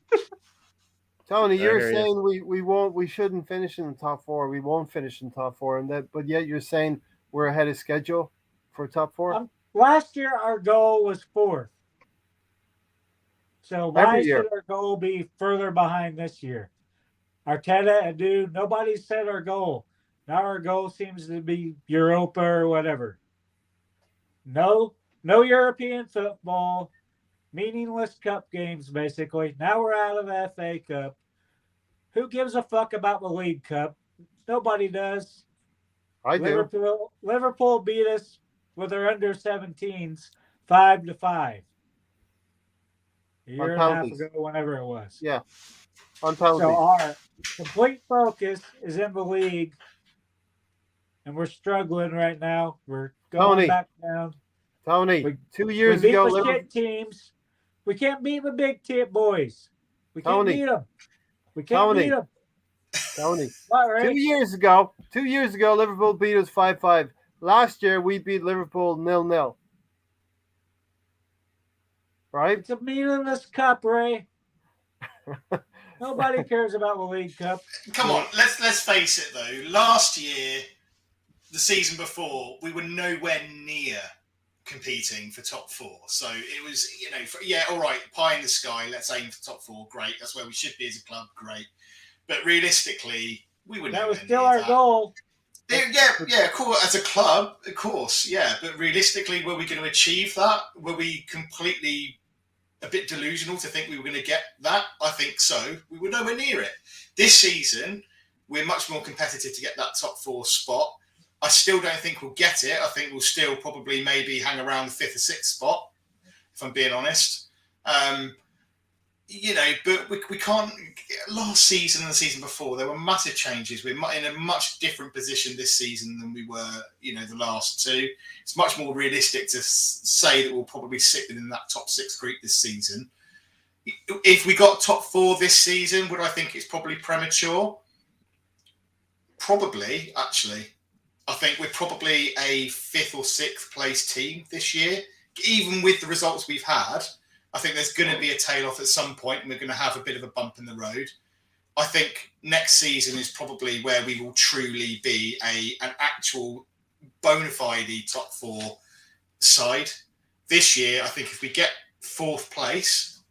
Tony, you're saying we shouldn't finish in the top 4. We won't finish in top 4, but yet you're saying we're ahead of schedule for top 4. Last year our goal was 4th. So why should our goal be further behind this year? Arteta and dude, nobody set our goal. Now our goal seems to be Europa or whatever. No European football, meaningless cup games basically. Now we're out of the FA Cup. Who gives a fuck about the League Cup? Nobody does. I do. Liverpool beat us with their under 17s 5-5. A year and a half ago, whenever it was. Yeah. On penalties. So our complete focus is in the league, and we're struggling right now. We're going back down. Tony, 2 years ago, we beat the shit teams. We can't beat the big boys. We can't beat them. We can't beat them. Tony, right? 2 years ago, Liverpool beat us 5-5. Last year, we beat Liverpool 0-0. Right? It's a meaningless cup, Ray. Nobody cares about the League Cup. Come on, let's face it though. Last year, the season before, we were nowhere near competing for top 4. So it was, all right, pie in the sky. Let's aim for top 4. Great, that's where we should be as a club. Great, but realistically, we were. That was still our goal. Yeah, of course, as a club, of course, yeah. But realistically, were we going to achieve that? Were we completely a bit delusional to think we were going to get that? I think so. We were nowhere near it. This season, we're much more competitive to get that top 4 spot. I still don't think we'll get it. I think we'll still probably maybe hang around the 5th or 6th spot, if I'm being honest. But we can't. Last season and the season before, there were massive changes. We're in a much different position this season than we were, the last 2. It's much more realistic to say that we'll probably sit within that top 6 group this season. If we got top 4 this season, would I think it's probably premature? Probably, actually. I think we're probably a 5th or 6th place team this year, even with the results we've had. I think there's going to be a tail off at some point, and we're going to have a bit of a bump in the road. I think next season is probably where we will truly be an actual bona fide top 4 side. This year, I think if we get 4th place,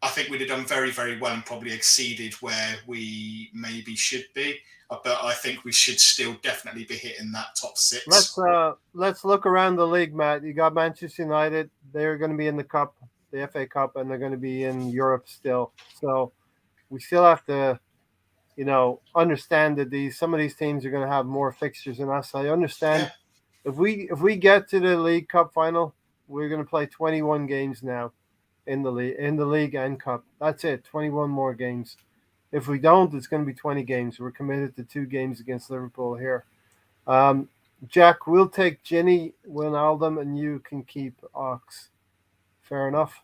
I think we'd have done very, very well and probably exceeded where we maybe should be. But I think we should still definitely be hitting that top 6. Let's look around the league, Matt. You got Manchester United. They're going to be in the cup, the FA Cup, and they're going to be in Europe still. So we still have to, understand that some of these teams are going to have more fixtures than us. I understand if we get to the League Cup final, we're going to play 21 games now in the league and cup. That's it, 21 more games. If we don't, it's going to be 20 games. We're committed to 2 games against Liverpool here. Jack, we'll take Ginny, Wijnaldum, and you can keep Ox. Fair enough.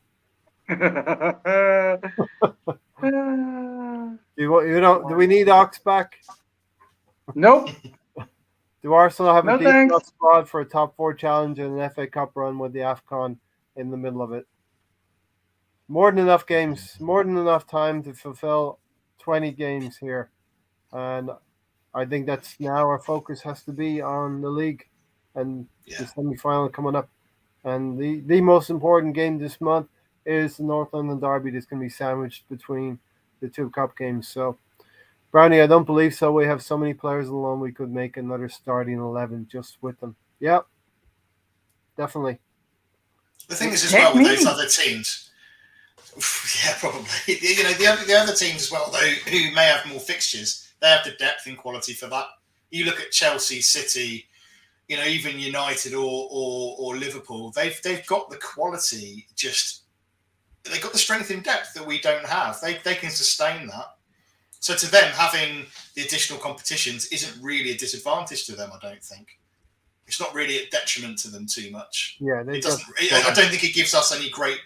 Do we need Ox back? Nope. Do Arsenal have No a deep thanks. enough squad for a top 4 challenge and an FA Cup run with the AFCON in the middle of it? More than enough games, more than enough time to fulfill 20 games here. And I think that's now our focus has to be on the league and the semi-final coming up. And the most important game this month is the North London Derby that's going to be sandwiched between the 2 cup games. So, Brownie, I don't believe so. We have so many players alone we could make another starting 11 just with them. Yeah, definitely. The thing is as well with those other teams, yeah, probably. The other teams as well, though, who may have more fixtures, they have the depth and quality for that. You look at Chelsea, City, even United or Liverpool, they've got the quality, just they've got the strength in depth that we don't have. They can sustain that. So to them, having the additional competitions isn't really a disadvantage to them, I don't think. It's not really a detriment to them too much. Yeah, it doesn't. I don't think it gives us any great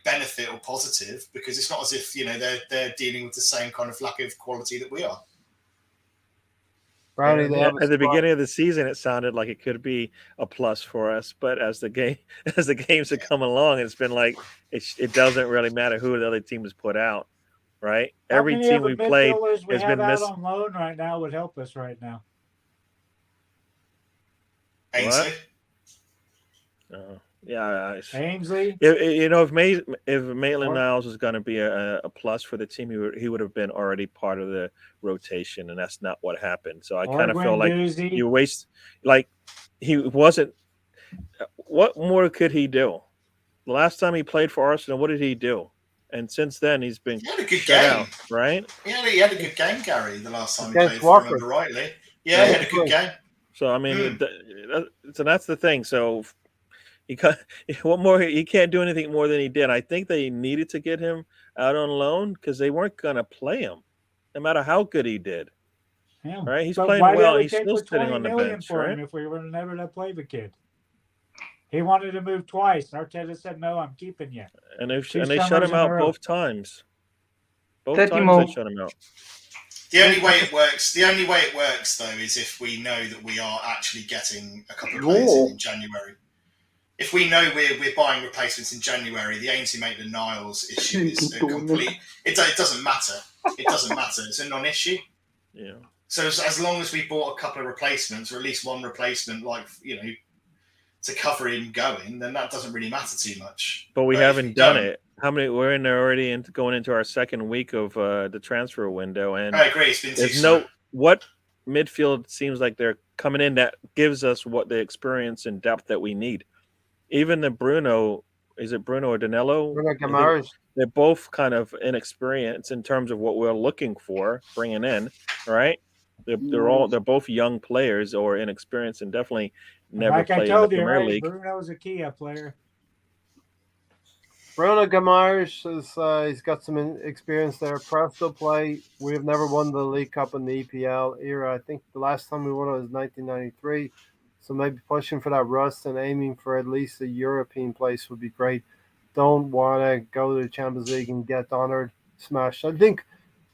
benefit or positive, because it's not as if they're dealing with the same kind of lack of quality that we are. Brownie, at the beginning of the season, it sounded like it could be a plus for us, but as the games have come along, it's been like it doesn't really matter who the other team has put out, right? Every team we played has been missing. On loan right now would help us right now. Ainsley. Yeah, Ainsley. If Maitland-Niles was going to be a plus for the team, he would have been already part of the rotation, and that's not what happened. So I kind of feel like you waste. Like he wasn't. What more could he do? The last time he played for Arsenal, what did he do? And since then, he's been shut out, right? Yeah, he had a good game, Gary. The last time he played, if I remember rightly. Yeah, he had a good game. So I mean, so that's the thing. So. He can't do anything more than he did. I think they needed to get him out on loan because they weren't going to play him, no matter how good he did. Yeah. Right? He's playing well. He's still sitting on the bench, for him if we were never to play the kid. He wanted to move twice. Arteta said, "No, I'm keeping you." And they shut him out both times. Both times they shut him out. The only way it works, though, is if we know that we are actually getting a couple of players in January. If we know we're buying replacements in January, the Ainsley Maitland-Niles issue is a complete. It doesn't matter. It doesn't matter. It's a non-issue. Yeah. So as long as we bought a couple of replacements, or at least one replacement, to cover him going, then that doesn't really matter too much. But we haven't done it. How many? We're in there already going into our second week of the transfer window, and I agree. It's been too slow. What midfield seems like they're coming in that gives us what the experience and depth that we need. Even the Bruno, is it Bruno or Danilo? Bruno Guimaraes. They're both kind of inexperienced in terms of what we're looking for bringing in, right? They're both young players or inexperienced and definitely never played in the Premier League. Bruno's a Kia player. Bruno Guimaraes he's got some experience there. Presto play. We've never won the League Cup in the EPL era. I think the last time we won it was 1993. So maybe pushing for that rust and aiming for at least a European place would be great. Don't want to go to the Champions League and get honored, smashed. I think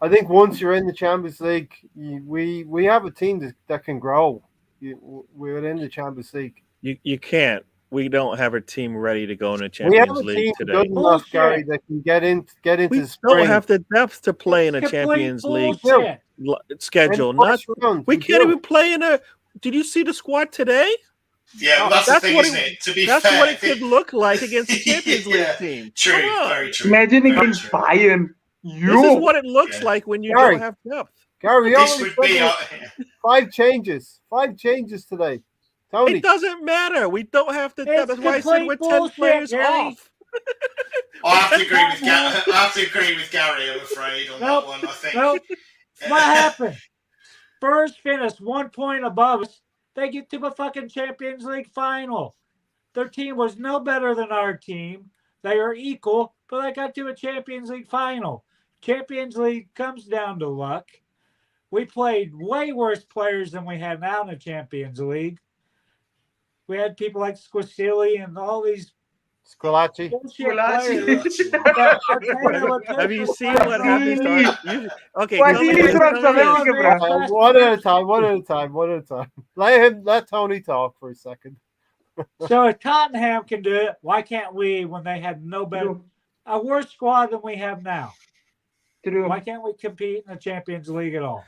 once you're in the Champions League, we have a team that can grow. We're in the Champions League. You can't. We don't have a team ready to go in the Champions League today. Good enough, Gary, that can get into we spring. Don't have the depth to play in a Champions League schedule. We can't even play in a. Did you see the squad today? Yeah, well, that's the thing, isn't it? To be fair, that's what it could look like against the Champions League team. True, very true. Imagine against Bayern. This is what it looks like when you don't have depth. Gary, we only played 5 changes. 5 changes today. Tony. It doesn't matter. We don't have the depth. That's why I said we're 10 players off. I have to agree with Gary, I'm afraid, on that one. I think. What happened? Spurs finished 1 point above us. They get to the fucking Champions League final. Their team was no better than our team. They are equal, but they got to a Champions League final. Champions League comes down to luck. We played way worse players than we had now in the Champions League. We had people like Squasili and all these Squillaci. Bullshit players. But Arteta would pick Have you the seen players what that- happens to our? Okay, Why tell did me you this. throw Tell me South this. Africa, bro? One at a time. One at a time. One at a time. Let Tony talk for a second. So if Tottenham can do it, why can't we when they had no better a worse squad than we have now? True. Why can't we compete in the Champions League at all?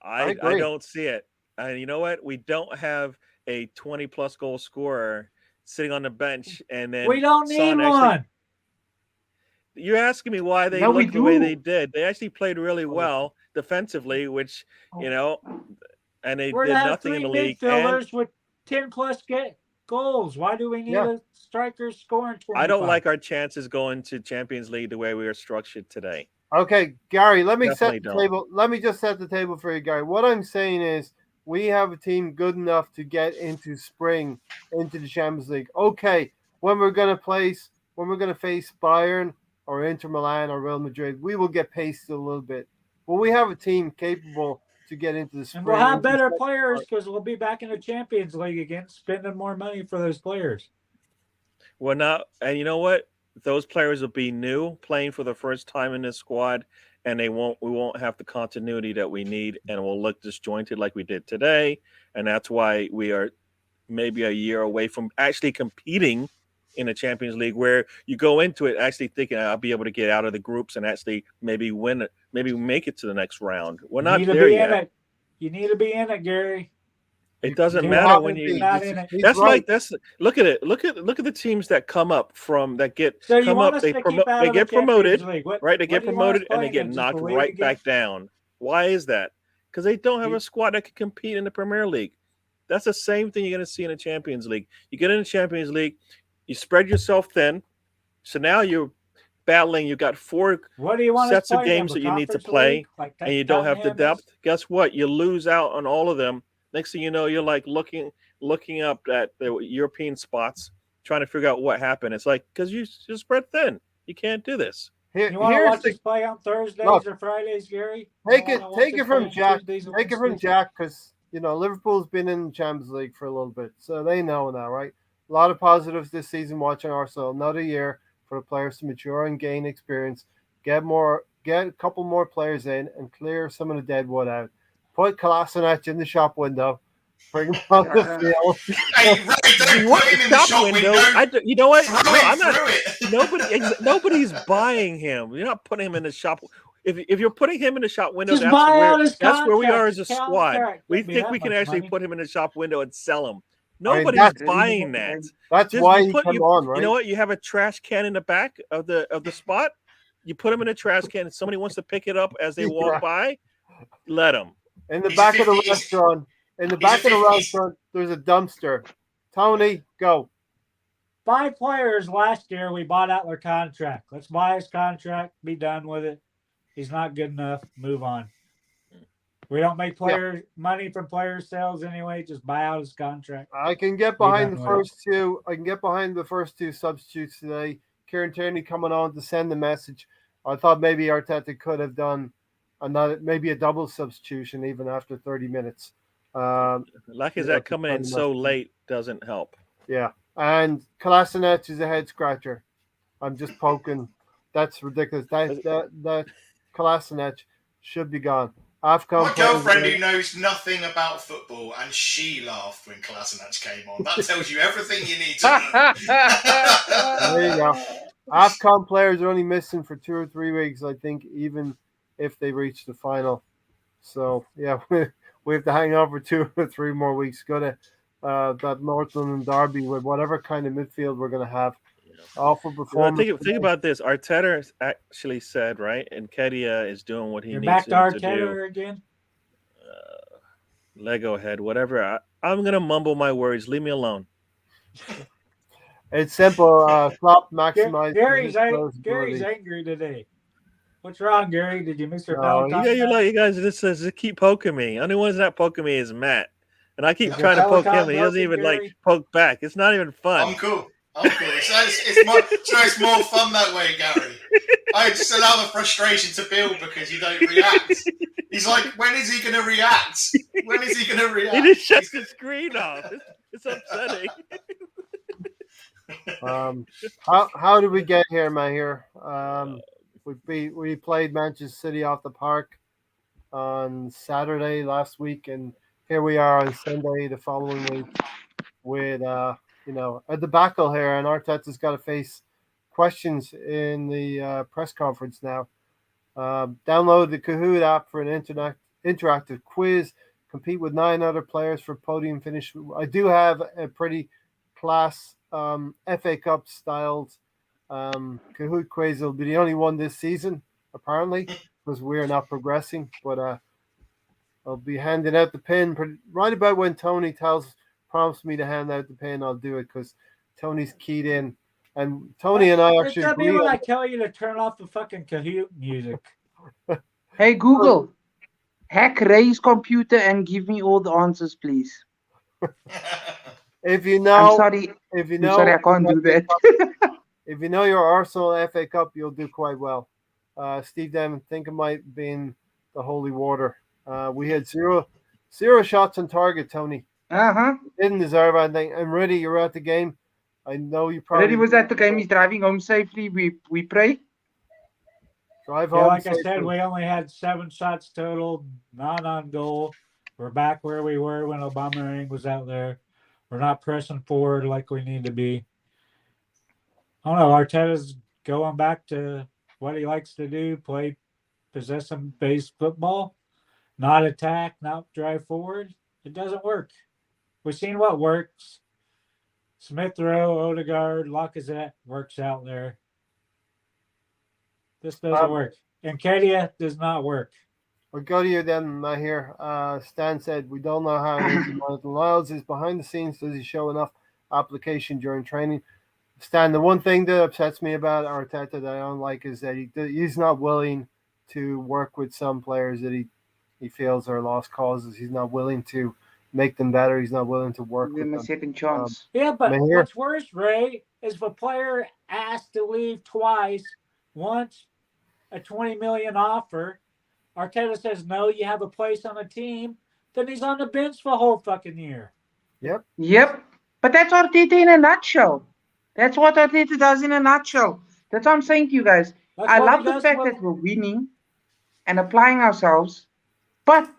I I agree. don't see it. And you know what? We don't have a 20-plus goal scorer sitting on the bench, and then We don't need Son one. actually. You're asking me why they No, we looked the way do. they did. They actually played really well defensively, which and they We're did to have nothing in three the league. And midfielders with 10-plus goals. Why do we need Yeah. a striker scoring 25? I don't like our chances going to Champions League the way we are structured today. Okay, Gary, let me Definitely set the don't. table. Let me just set the table for you, Gary. What I'm saying is we have a team good enough to get into spring into the Champions League. Okay, when we're gonna face Bayern or Inter Milan or Real Madrid, we will get pasted a little bit. But we have a team capable to get into the spring. And we'll have better players because we'll be back in the Champions League again, spending more money for those players. Well, now, and you know what? Those players will be new, playing for the first time in this squad, and we won't have the continuity that we need, and we'll look disjointed like we did today. And that's why we are maybe a year away from actually competing in the Champions League, where you go into it actually thinking I'll be able to get out of the groups and actually maybe win it, maybe make it to the next round. We're not there yet. You need to be in it, Gary. It doesn't matter when you're not in it. That's right. Look at it. Look at the teams that come up from that get So you come want up. us They to promote. keep out They of the get promoted, Champions League? right? They get what do you want us promoted and they playing get in, just knocked the league right again? back down. Why is that? Because they don't have a squad that can compete in the Premier League. That's the same thing you're going to see in the Champions League. You get in the Champions League, you spread yourself thin. So now you're battling. You got four What do you want sets us of games that you need to play, and you don't have the depth. Guess what? You lose out on all of them. Next thing you know, you're like looking up at the European spots, trying to figure out what happened. It's like because you spread thin. You can't do this. You want to watch us play on Thursdays or Fridays, Gary? Take it from Jack. Take it from Jack because Liverpool's been in the Champions League for a little bit, so they know now, right? A lot of positives this season watching Arsenal. Another year for the players to mature and gain experience. Get a couple more players in and clear some of the dead wood out. Put Kolasinac in the shop window. Bring him on the field. Hey, Ray, don't put him in the shop window. You know what? Throw I'm him not. through it. Nobody's buying him. You're not putting him in the shop. If you're putting him in the shop window, Just that's where we are as a squad. We think we can actually put him in the shop window and sell him. Nobody's buying that. That's why he come on, right? You know what? You have a trash can in the back of the spot. You put him in a trash can, and somebody wants to pick it up as they walk by. Let him. In the back of the restaurant. In the back of the restaurant, there's a dumpster. Tony, go. 5 players last year. We bought out their contract. Let's buy his contract. Be done with it. He's not good enough. Move on. We don't make money from player sales anyway. Just buy out his contract. I can get behind the first two. I can get behind the first two substitutes today. Kieran Tierney coming on to send the message. I thought maybe Arteta could have done maybe a double substitution even after 30 minutes. Like is that coming in so late doesn't help. Yeah, and Kolasinac is a head scratcher. I'm just poking. That's ridiculous. That Kolasinac should be gone. My girlfriend who knows nothing about football, and she laughed when Kolasinac came on. That tells you everything you need to know. There you go. AFCON players are only missing for 2 or 3 weeks, I think, even if they reach the final. So, yeah, we have to hang on for 2 or 3 more weeks. Go to that North London derby with whatever kind of midfield we're going to have. Awful performance. Well, think about this. Arteta actually said, right, and Kedia is doing what he needs back to Arteta do. Again? Lego head, whatever. I'm going to mumble my words. Leave me alone. It's simple. Klopp maximize. Gary's angry today. What's wrong, Gary? Did you miss your bell? You guys just keep poking me. Only one's not poking me is Matt. And I keep trying to poke him, and he doesn't even poke back. It's not even fun. I'm cool. It's more fun that way, Gary. I just allow the frustration to build because you don't react. He's like, when is he going to react? When is he going to react? He just shuts the screen off. It's upsetting. How did we get here, Mahir? We played Manchester City off the park on Saturday last week, and here we are on Sunday the following week with a debacle here, and Arteta's got to face questions in the press conference now. Download the Kahoot app for an interactive quiz. Compete with 9 other players for podium finish. I do have a pretty class FA Cup styled Kahoot quiz. It'll be the only one this season, apparently, because we're not progressing. But I'll be handing out the pin right about when Tony prompts me to hand out the pin. I'll do it because Tony's keyed in, and Tony and I actually It's agree. when I tell you to turn off the fucking Kahoot music. Hey Google, hack Ray's computer and give me all the answers, please. If you know, I'm sorry. if I'm sorry, I can't do that. If you know your Arsenal FA Cup, you'll do quite well. Steve Denman, think it might have been the holy water. We had zero shots on target, Tony. Didn't deserve anything. And Rudy, you're at the game. I know you probably. Rudy was at the game. He's driving home safely. We pray. Drive home. Yeah, like I said, we only had 7 shots total, not on goal. We're back where we were when Aubameyang was out there. We're not pressing forward like we need to be. I don't know. Arteta's going back to what he likes to do: play possession-based football, not attack, not drive forward. It doesn't work. We've seen what works. Smith Rowe, Odegaard, Lacazette works out there. This doesn't work. And Kedia does not work. We'll go to you then, Mahir. Stan said, we don't know how Jonathan Lyles is behind the scenes. Does he show enough application during training? Stan, the one thing that upsets me about Arteta that I don't like is that he's not willing to work with some players that he feels are lost causes. He's not willing to make them better. He's not willing to work with them. A second chance. Yeah, but what's worse, Ray, is if a player asked to leave twice, once a $20 million offer, Arteta says, no, you have a place on the team, then he's on the bench for the whole fucking year. Yep. But that's Arteta in a nutshell. That's what Arteta does in a nutshell. That's what I'm saying to you guys. I love the fact that we're winning and applying ourselves, but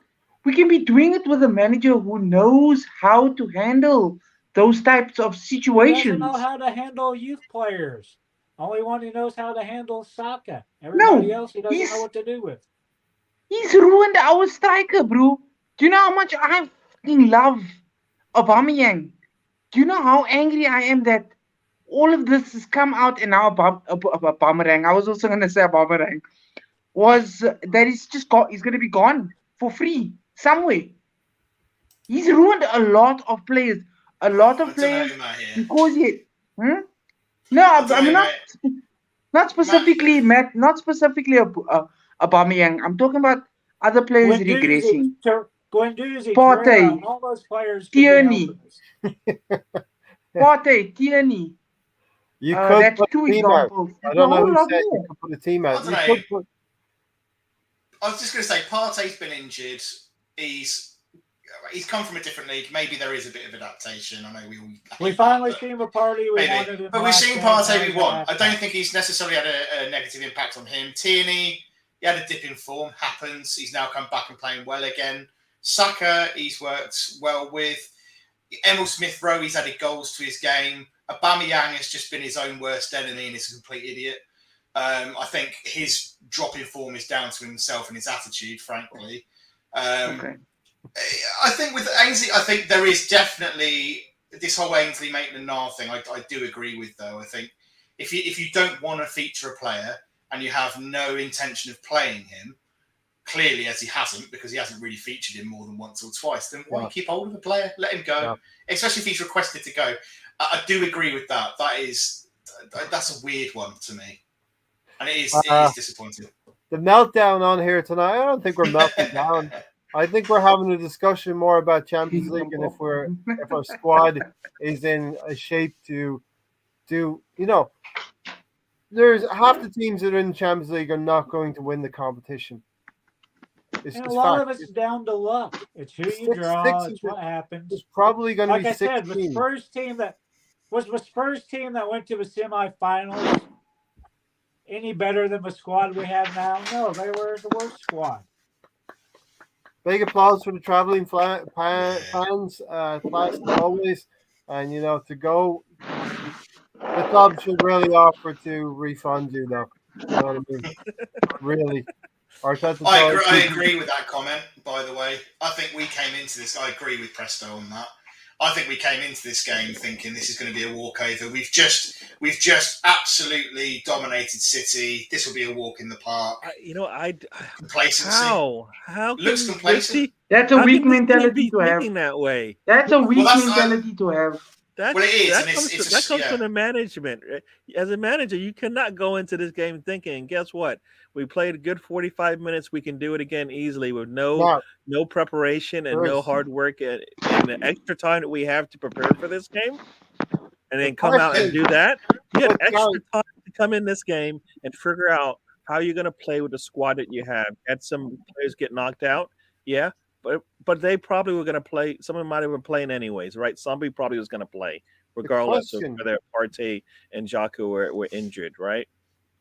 we can be doing it with a manager who knows how to handle those types of situations. He doesn't know how to handle youth players. Only one who knows how to handle Saka. Everybody else he doesn't know what to do with. He's ruined our striker, bro. Do you know how much I fucking love Aubameyang? Do you know how angry I am that all of this has come out and now Aubameyang, I was also going to say Aubameyang, was that he's going to be gone for free somewhere. He's ruined a lot of players. Because he... No, I'm not specifically, Matt, not specifically Aubameyang. I'm talking about other players regressing. Guendouzi, Partey, all those players. Tierney. Partey, Tierney. You could that's put 2 examples. I don't know who said you could put a team out. I was just going to say, Partey's been injured. He's come from a different league. Maybe there is a bit of adaptation. I know we finally seen a party we wanted. But we've seen Partey we want. I don't think he's necessarily had a negative impact on him. Tierney, he had a dip in form. Happens. He's now come back and playing well again. Saka, he's worked well with. Emil Smith Rowe, he's added goals to his game. Aubameyang has just been his own worst enemy and is a complete idiot. I think his drop in form is down to himself and his attitude, frankly. Okay. I think with Ainsley, I think there is definitely this whole Ainsley Maitland-Niles thing. I do agree with, though. I think if you don't want to feature a player and you have no intention of playing him, clearly as he hasn't, because he hasn't really featured him more than once or twice, then why keep hold of the player? Let him go, especially if he's requested to go. I do agree with that. That's a weird one to me, and it is disappointing. The meltdown on here tonight. I don't think we're melting down. I think we're having a discussion more about Champions League and if our squad is in a shape to do. There's half the teams that are in the Champions League are not going to win the competition. And a lot of it's down to luck. It's who you draw. It's what happens. It's probably going to be 6 teams. The first team that Was the Spurs team that went to the semifinals any better than the squad we have now? No, they were the worst squad. Big applause for the traveling fans, class as always. And to go, the club should really offer to refund you, though. You know what I mean? Really, Arteta. I agree with that comment. By the way, I think we came into this. I agree with Presto on that. I think we came into this game thinking this is going to be a walkover. We've just absolutely dominated City. This will be a walk in the park. Complacency. How looks complacent? That's a weak mentality to have. That way. That's a weak mentality to have. That comes from the management. As a manager, you cannot go into this game thinking, guess what? We played a good 45 minutes. We can do it again easily with no preparation and no hard work and the extra time that we have to prepare for this game. And then come out and do that. You had extra time to come in this game and figure out how you're going to play with the squad that you have. Had some players get knocked out. Yeah. But they probably were going to play. Someone might have been playing anyways, right? Somebody probably was going to play, regardless of whether Partey and Xhaka were injured, right?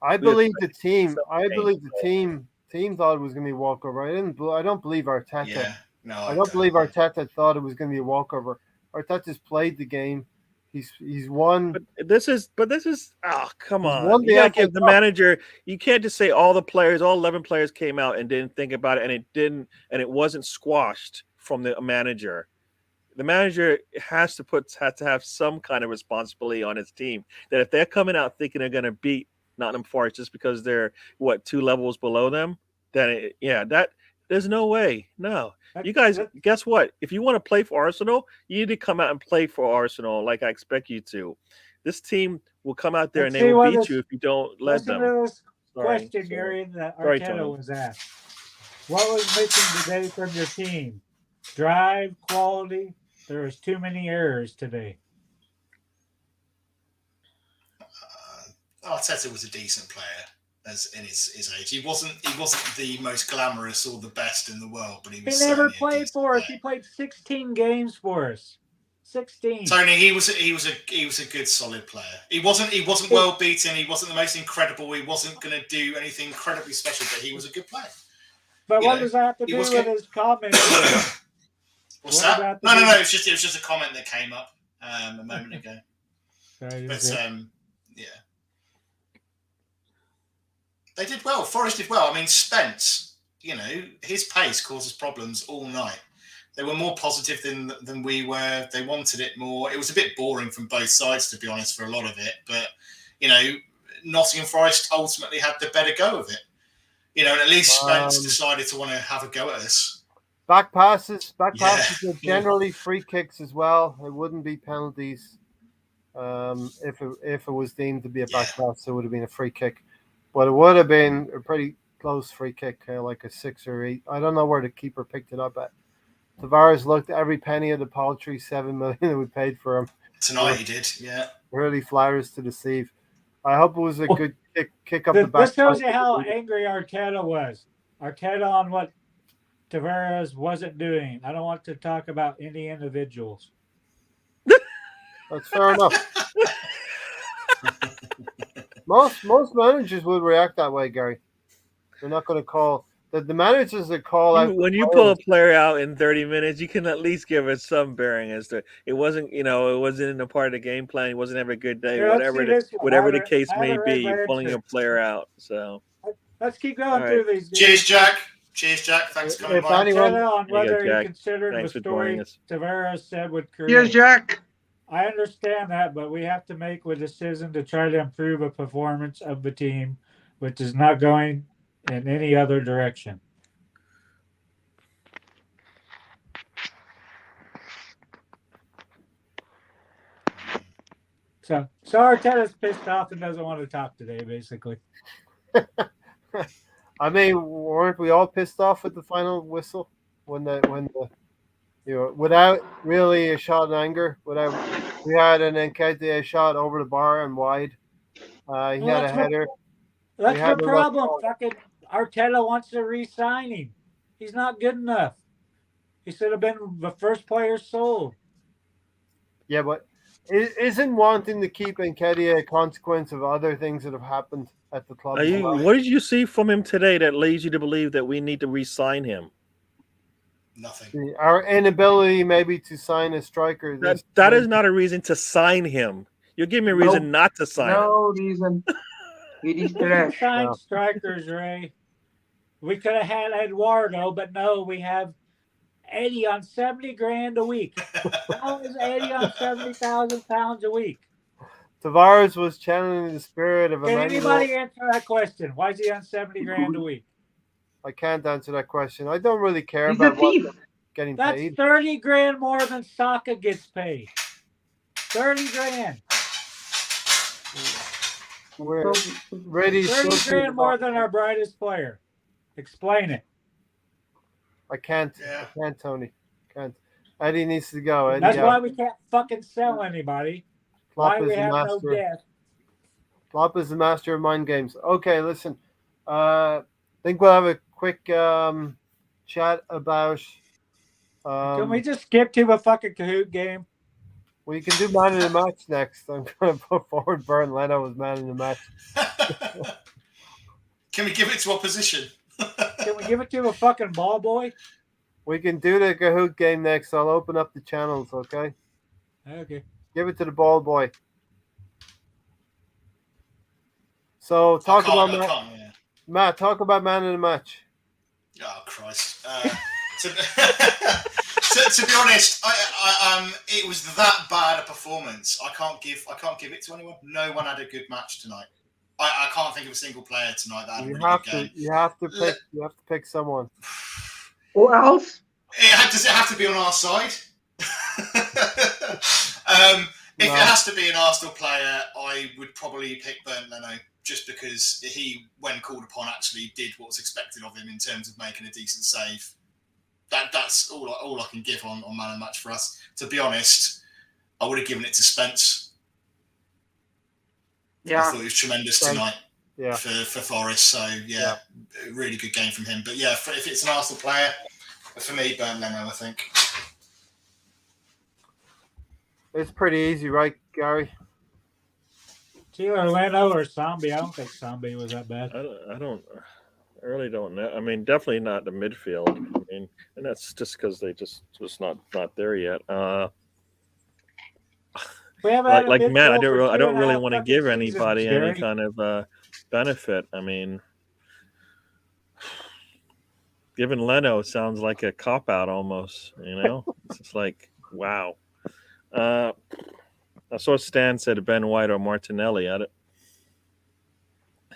I believe the team thought it was going to be a walkover. I don't believe Arteta. Yeah, no, I don't believe Arteta thought it was going to be a walkover. Arteta's played the game. He's won. But this is come on. You gotta give the manager. You can't just say all 11 players came out and didn't think about it, and it wasn't squashed from the manager. The manager has to have some kind of responsibility on his team. That if they're coming out thinking they're going to beat Nottingham Forest just because they're 2 levels below them, then there's no way. No. You guys, guess what? If you want to play for Arsenal, you need to come out and play for Arsenal like I expect you to. This team will come out there and they will beat you if you don't let them. To this question, Gary, that Arteta was asked. What was missing today from your team? Drive, quality. There was too many errors today. Arteta was a decent player. As in his age, he wasn't the most glamorous or the best in the world, but he never played for us. He played 16 games for us. 16. Tony, he was a good solid player. He wasn't world beaten. He wasn't the most incredible. He wasn't going to do anything incredibly special, but he was a good player. But what does that have to do with his comment? What's that? No. It was just a comment that came up a moment ago. Yeah. They did well. Forest did well. I mean, Spence, his pace causes problems all night. They were more positive than we were. They wanted it more. It was a bit boring from both sides, to be honest, for a lot of it. But, Nottingham Forest ultimately had the better go of it. And at least Spence decided to want to have a go at us. Back passes are generally free kicks as well. It wouldn't be penalties. If it was deemed to be a back pass, it would have been a free kick. But it would have been a pretty close free kick, like a 6 or 8. I don't know where the keeper picked it up at. Tavares looked at every penny of the paltry $7 million that we paid for him. Tonight he did, yeah. Really flatters to deceive. I hope it was a good kick up the back. This shows you how angry Arteta was. Arteta on what Tavares wasn't doing. I don't want to talk about any individuals. That's fair enough. Most managers would react that way, Gary. They're not going to call the managers that call out. When you pull a player out in 30 minutes, you can at least give it some bearing as to it wasn't, it wasn't a part of the game plan. It wasn't every good day, whatever the case may be. You're pulling a player out. So let's keep going through these. Cheers, Jack. Thanks for coming by. On whether you considered the story Tavares said would create. Cheers, Jack. I understand that, but we have to make a decision to try to improve a performance of the team, which is not going in any other direction. So Arteta's pissed off and doesn't want to talk today, basically. I mean, weren't we all pissed off at the final whistle when without really a shot in anger, we had an Nketiah shot over the bar and wide. He had a header. That's the problem. Fucking Arteta wants to re-sign him. He's not good enough. He should have been the first player sold. Yeah, but Isn't wanting to keep Nketiah a consequence of other things that have happened at the club? What did you see from him today that leads you to believe that we need to re-sign him? Nothing. Our inability maybe to sign a striker. That is not a reason to sign him. You're giving me a reason not to sign him. No reason. It is We can trash. sign strikers, Ray. We could have had Eduardo, but no, we have Eddie on 70 grand a week. How is Eddie on 70,000 pounds a week? Tavares was channeling the spirit of Can Emmanuel. anybody answer that question? Why is he on 70 grand a week? I can't answer that question. I don't really care He's about a thief. getting That's paid. 30 grand more than Saka gets paid. 30 grand. We're ready. 30 grand more than our brightest player. Explain it. I can't. Yeah. I can't, Tony. Can't. Eddie needs to go. Eddie, That's why we can't fucking sell anybody. Klopp Why is we the have no master. debt. Klopp is the master of mind games. Okay, listen. I think we'll have a quick chat about. Can we just skip to a fucking Kahoot game? Well, you can do man in the match next. I'm going to put forward Bernd Leno as man in the match. Can we give it to opposition? Can we give it to a fucking ball boy? We can do the Kahoot game next. I'll open up the channels, okay? Okay. Give it to the ball boy. So talk about Matt. Talk about man in the match. Oh Christ! To be honest, it was that bad a performance. I can't give it to anyone. No one had a good match tonight. I can't think of a single player tonight that had a really good game. You have to pick someone. Who else? Does it have to be on our side? If it has to be an Arsenal player, I would probably pick Bernd Leno, just because he, when called upon, actually did what was expected of him in terms of making a decent save. That's all I can give on man of the match for us. To be honest, I would have given it to Spence. Yeah. I thought he was tremendous tonight for Forest. So, a really good game from him. But, if it's an Arsenal player, for me, Bernd Leno, I think. It's pretty easy, right, Gary? It's either Leno or Sambi. I don't think Sambi was that bad. I really don't know. I mean, definitely not the midfield. I mean, and that's just because they just not there yet. Like Matt, I don't really want to give anybody any kind of benefit. I mean, giving Leno sounds like a cop out almost. You know, it's just like wow. I saw Stan said Ben White or Martinelli.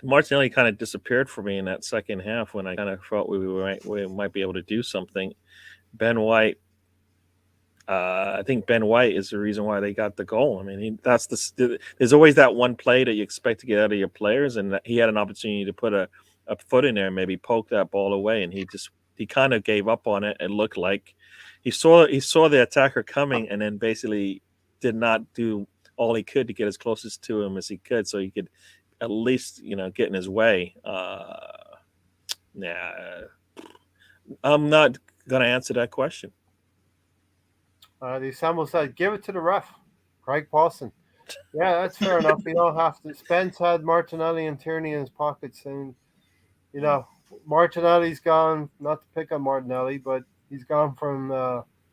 Martinelli kind of disappeared for me in that second half when I kind of felt we might be able to do something. Ben White, I think Ben White is the reason why they got the goal. I mean, there's always that one play that you expect to get out of your players, and he had an opportunity to put a foot in there and maybe poke that ball away, and he kind of gave up on it. It looked like he saw the attacker coming, and then basically did not do all he could to get as closest to him as he could, so he could at least get in his way. I'm not gonna answer that question. The Samuel said, "Give it to the ref, Craig Pawson." Yeah, that's fair enough. You don't have to. Spence had Martinelli and Tierney in his pockets, and Martinelli's gone. Not to pick on Martinelli, but he's gone from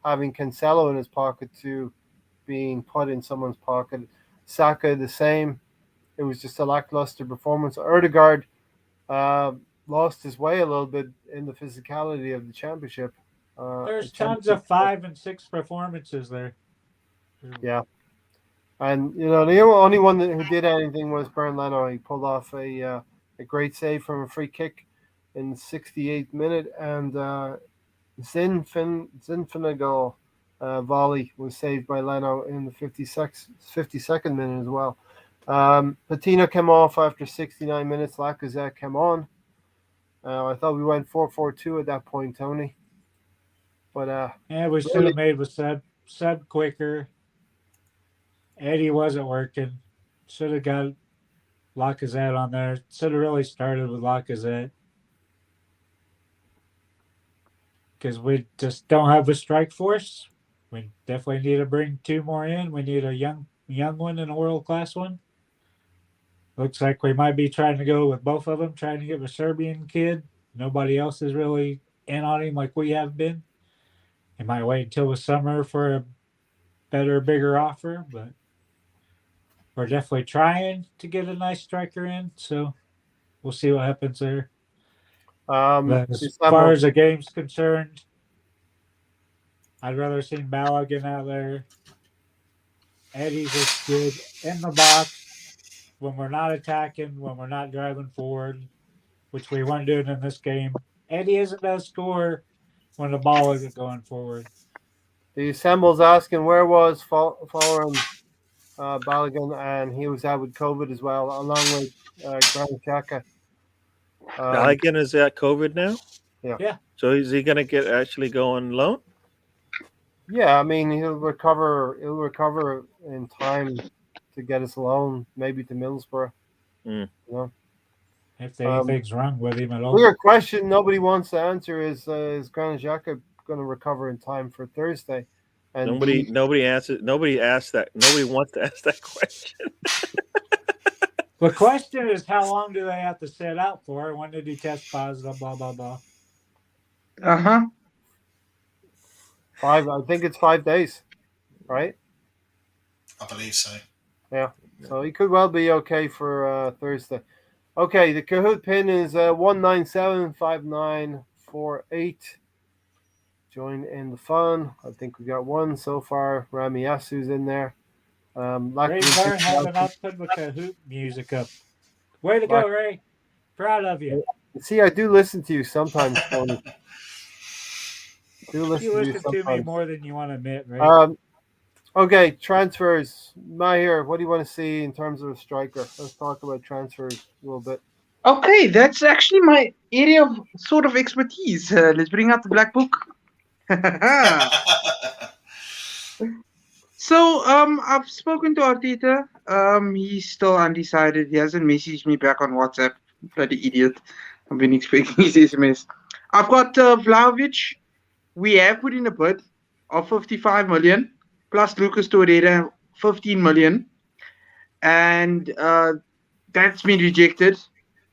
having Cancelo in his pocket to being put in someone's pocket. Saka the same. It was just a lackluster performance. Odegaard lost his way a little bit in the physicality of the championship. There's tons of 5 and 6 performances there. Yeah. And, the only one who did anything was Bernd Leno. He pulled off a great save from a free kick in the 68th minute. And Zinfandel volley was saved by Leno in the 52nd minute as well. Patino came off after 69 minutes. Lacazette came on. I thought we went 4-4-2 at that point, Tony. But we should have made with Seb quicker. Eddie wasn't working. Should have got Lacazette on there. Should have really started with Lacazette. Because we just don't have a strike force. We definitely need to bring 2 more in. We need a young young one and a world class one. Looks like we might be trying to go with both of them, trying to get a Serbian kid. Nobody else is really in on him like we have been. He might wait until the summer for a better, bigger offer, but we're definitely trying to get a nice striker in. So we'll see what happens there. But as far as the game's concerned, I'd rather see Balogun out there. Eddie's just good in the box when we're not attacking, when we're not driving forward, which we weren't doing in this game. Eddie isn't a scorer when the ball isn't going forward. The Assemble's asking where was Following Balogun, and he was out with COVID as well, along with Granit Xhaka. Balogun is at COVID now? Yeah. So is he going to actually go on loan? Yeah, I mean he'll recover in time to get us loan, maybe to Middlesbrough. You know, if anything's wrong with him at all. Clear question nobody wants to answer is Granit Xhaka going to recover in time for Thursday? And nobody answered. Nobody asked that. Nobody wants to ask that question. The question is, how long do they have to sit out for? When did he test positive? Blah blah blah. 5. I think it's 5 days, right? I believe so. Yeah. So he could well be okay for Thursday. Okay, the Kahoot pin is 1975948. Join in the fun. I think we got one so far. Rami Yasu's in there. Ray Byrne having us put the Kahoot music up. Way to go, Ray. Proud of you. See, I do listen to you sometimes, Tony. You listen to me more than you want to admit, right? Okay, transfers. Mahir, what do you want to see in terms of a striker? Let's talk about transfers a little bit. Okay, that's actually my area of sort of expertise. Let's bring out the black book. So, I've spoken to Arteta. He's still undecided. He hasn't messaged me back on WhatsApp. Bloody idiot. I've been expecting his SMS. I've got Vlahovic. We have put in a bid of 55 million plus Lucas Torreira 15 million, and that's been rejected.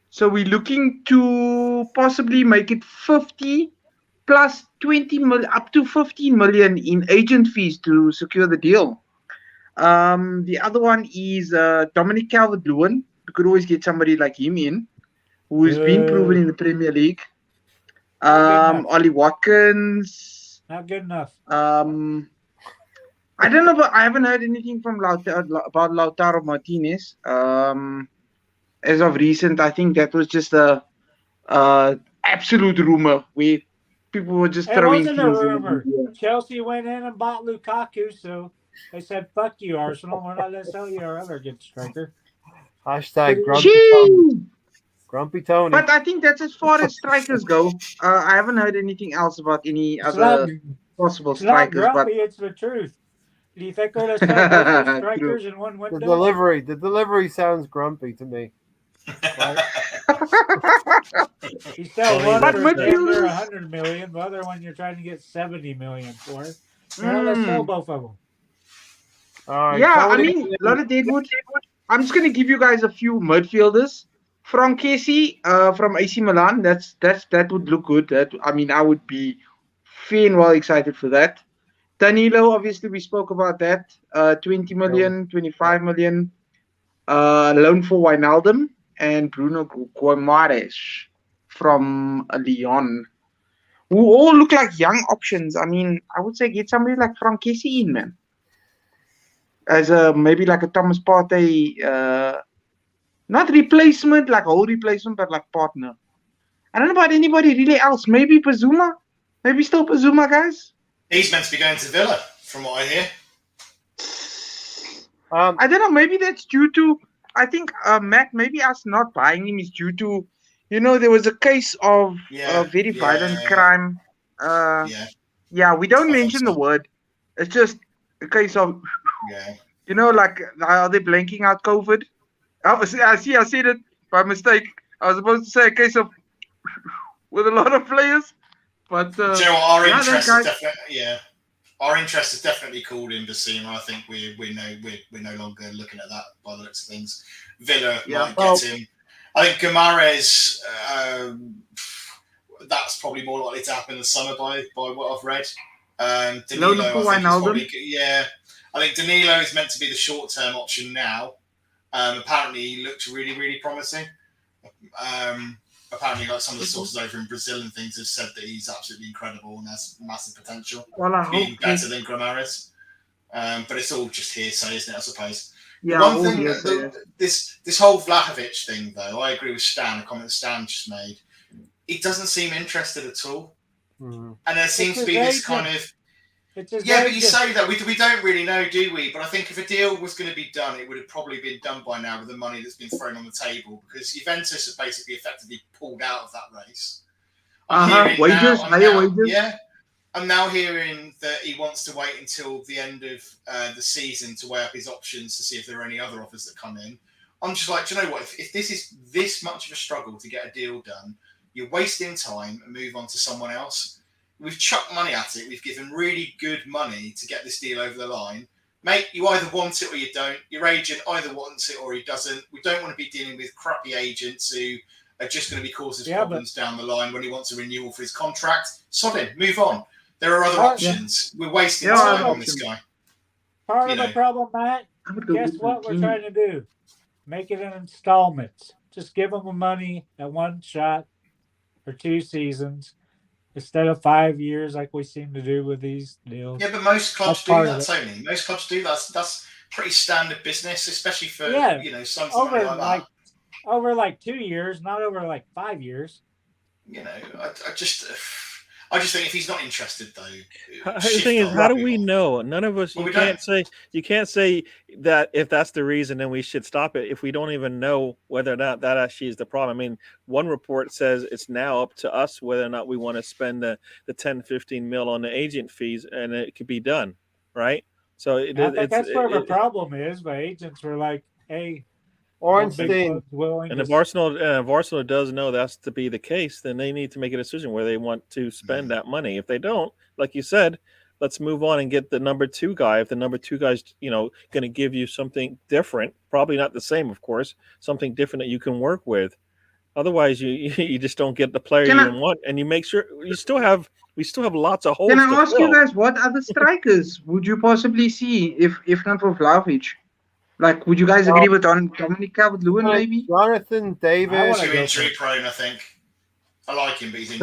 So we're looking to possibly make it 50 plus 20 million, up to 15 million in agent fees to secure the deal. The other one is Dominic Calvert-Lewin. We could always get somebody like him in, who's been proven in the Premier League. Ollie Watkins. Not good enough. I don't know, but I haven't heard anything from about Lautaro Martinez. As of recent, I think that was just a absolute rumor where people were just throwing things. It wasn't a rumor. Chelsea went in and bought Lukaku, so they said, "Fuck you, Arsenal. We're not going to sell you our other good striker." Hashtag Grumpy Tony. Grumpy Tony. But I think that's as far as strikers go. I haven't heard anything else about any other possible strikers. Not grumpy, it's the truth. Do you think we're going to sell both strikers in one window? The delivery sounds grumpy to me. You sell one for under 100 million, the other one you're trying to get 70 million for. Let's sell both of them. All right, yeah, Tony. I mean, a lot of Deadwood. I'm just gonna give you guys a few midfielders. Frankesi from AC Milan. That would look good. I would be fair and well excited for that. Danilo, obviously we spoke about that. 20 million, 25 million. Loan for Wijnaldum. And Bruno Guimaraes from Lyon, who all look like young options. I mean, I would say get somebody like Frankesi in, man. As maybe like a Thomas Partey, not replacement, like a whole replacement, but like partner. I don't know about anybody really else. Maybe Pazuma? Maybe still Pazuma, guys? He's meant to be going to Villa, from what I hear. I don't know. Maybe that's due to... I think, Matt, maybe us not buying him is due to, there was a case of very violent crime. We don't mention the word. It's just a case of, like, are they blanking out COVID? I said it by mistake. I was supposed to say a case of with a lot of players. But, our interest is definitely, our interest has definitely cooled in Basima. I think we're no longer looking at that by the looks of things. Villa might get him. I think Guimaraes, that's probably more likely to happen in the summer by what I've read. Danilo, I think, is probably I think Danilo is meant to be the short-term option now. Apparently, he looks really, really promising. Apparently, like some of the sources over in Brazil and things have said that he's absolutely incredible and has massive potential, being better than Guimaraes. But it's all just hearsay, isn't it? I suppose. Yeah. One thing, this whole Vlahovic thing, though, I agree with Stan. A comment Stan just made. He doesn't seem interested at all, and there seems to be this kind of. Yeah, but you say that we don't really know, do we? But I think if a deal was going to be done, it would have probably been done by now with the money that's been thrown on the table, because Juventus have basically effectively pulled out of that race. Wages. Yeah, I'm now hearing that he wants to wait until the end of the season to weigh up his options to see if there are any other offers that come in. I'm just like, do you know what? If this is this much of a struggle to get a deal done, you're wasting time and move on to someone else. We've chucked money at it. We've given really good money to get this deal over the line. Mate, you either want it or you don't. Your agent either wants it or he doesn't. We don't want to be dealing with crappy agents who are just going to be causing problems down the line when he wants a renewal for his contract. Sod him. Move on. There are other options. We're wasting time on this guy. Part of the problem, Matt, guess what we're trying to do? Make it in installments. Just give them the money at one shot for 2 seasons instead of 5 years like we seem to do with these deals. Yeah, but most clubs do that, Tony. Most clubs do that. That's pretty standard business, especially for something over like that. Over like 2 years, not over like 5 years. I just think if he's not interested, though. The thing is, how do we know? None of us. You can't say that if that's the reason, then we should stop it. If we don't even know whether or not that actually is the problem. I mean, one report says it's now up to us whether or not we want to spend the 10, 15 mil on the agent fees, and it could be done, right? So I think that's where the problem is. But agents were like, "Hey." Ornstein. And if Arsenal does know that's to be the case, then they need to make a decision where they want to spend that money. If they don't, like you said, let's move on and get the number 2 guy. If the number 2 guy's, going to give you something different, probably not the same, of course, something different that you can work with. Otherwise, you just don't get the player you want, and you make sure we still have lots of holes. Can I ask you guys what other strikers would you possibly see if not for Vlahovic? Like, would you guys agree with Dominic Calvert-Lewin, maybe? Jonathan David. Too injury prone, I think. I like him, but he's injury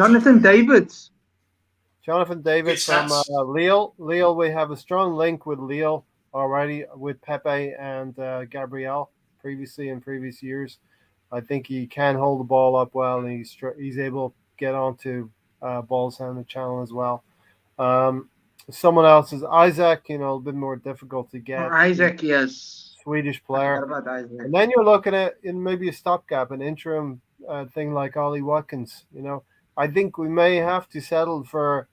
Jonathan David from Lille. Lille, we have a strong link with Lille already with Pepe and Gabriel previously in previous years. I think he can hold the ball up well, and he's able to get onto balls down the channel as well. Someone else is Isaac, a bit more difficult to get. Isaac, yes. Swedish player. And then you're looking at maybe a stopgap, an interim thing like Ollie Watkins. I think we may have to settle for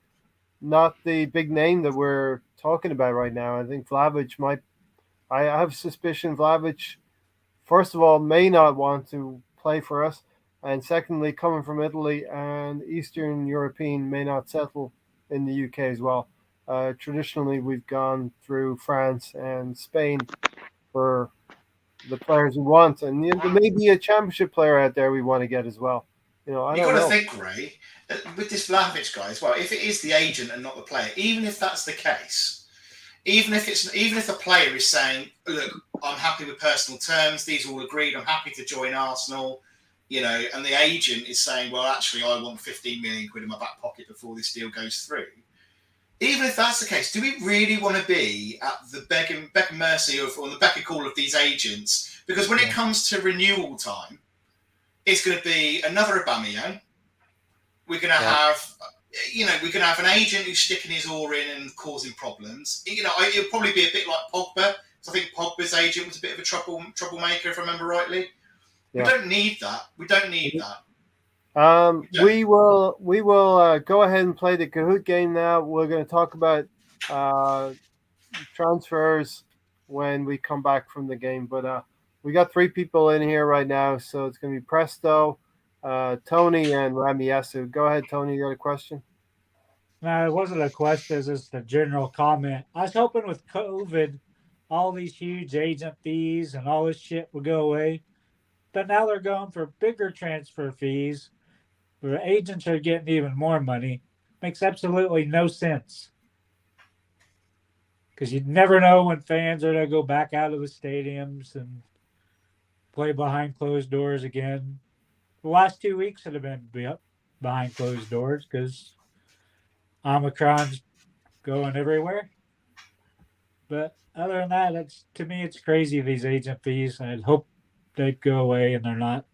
not the big name that we're talking about right now. I think Vlahovic might. I have suspicion Vlahovic, first of all, may not want to play for us, and secondly, coming from Italy and Eastern European, may not settle in the UK as well. Traditionally, we've gone through France and Spain for the players we want, and there may be a championship player out there we want to get as well. You've got to think, Ray, with this Vlahovic guy as well. If it is the agent and not the player, even if that's the case, even if the player is saying, "Look, I'm happy with personal terms. These are all agreed. I'm happy to join Arsenal," and the agent is saying, "Well, actually, I want 15 million quid in my back pocket before this deal goes through." Even if that's the case, do we really want to be at the beck and mercy or the beck and call of these agents? Because when it comes to renewal time, it's going to be another Aubameyang. We're going to have, we're going to have an agent who's sticking his oar in and causing problems. It'll probably be a bit like Pogba. So I think Pogba's agent was a bit of a troublemaker, if I remember rightly. Yeah. We don't need that. We will go ahead and play the Kahoot game now. We're going to talk about transfers when we come back from the game. But we got 3 people in here right now, so it's going to be Presto, Tony, and Ramiesu. Go ahead, Tony. You got a question? No, it wasn't a question. It's just a general comment. I was hoping with COVID, all these huge agent fees and all this shit would go away. But now they're going for bigger transfer fees where agents are getting even more money. Makes absolutely no sense. Because you never know when fans are going to go back out of the stadiums and play behind closed doors again. The last 2 weeks have been behind closed doors because Omicron's going everywhere. But other than that, it's to me it's crazy these agent fees. I'd hope they'd go away, and they're not.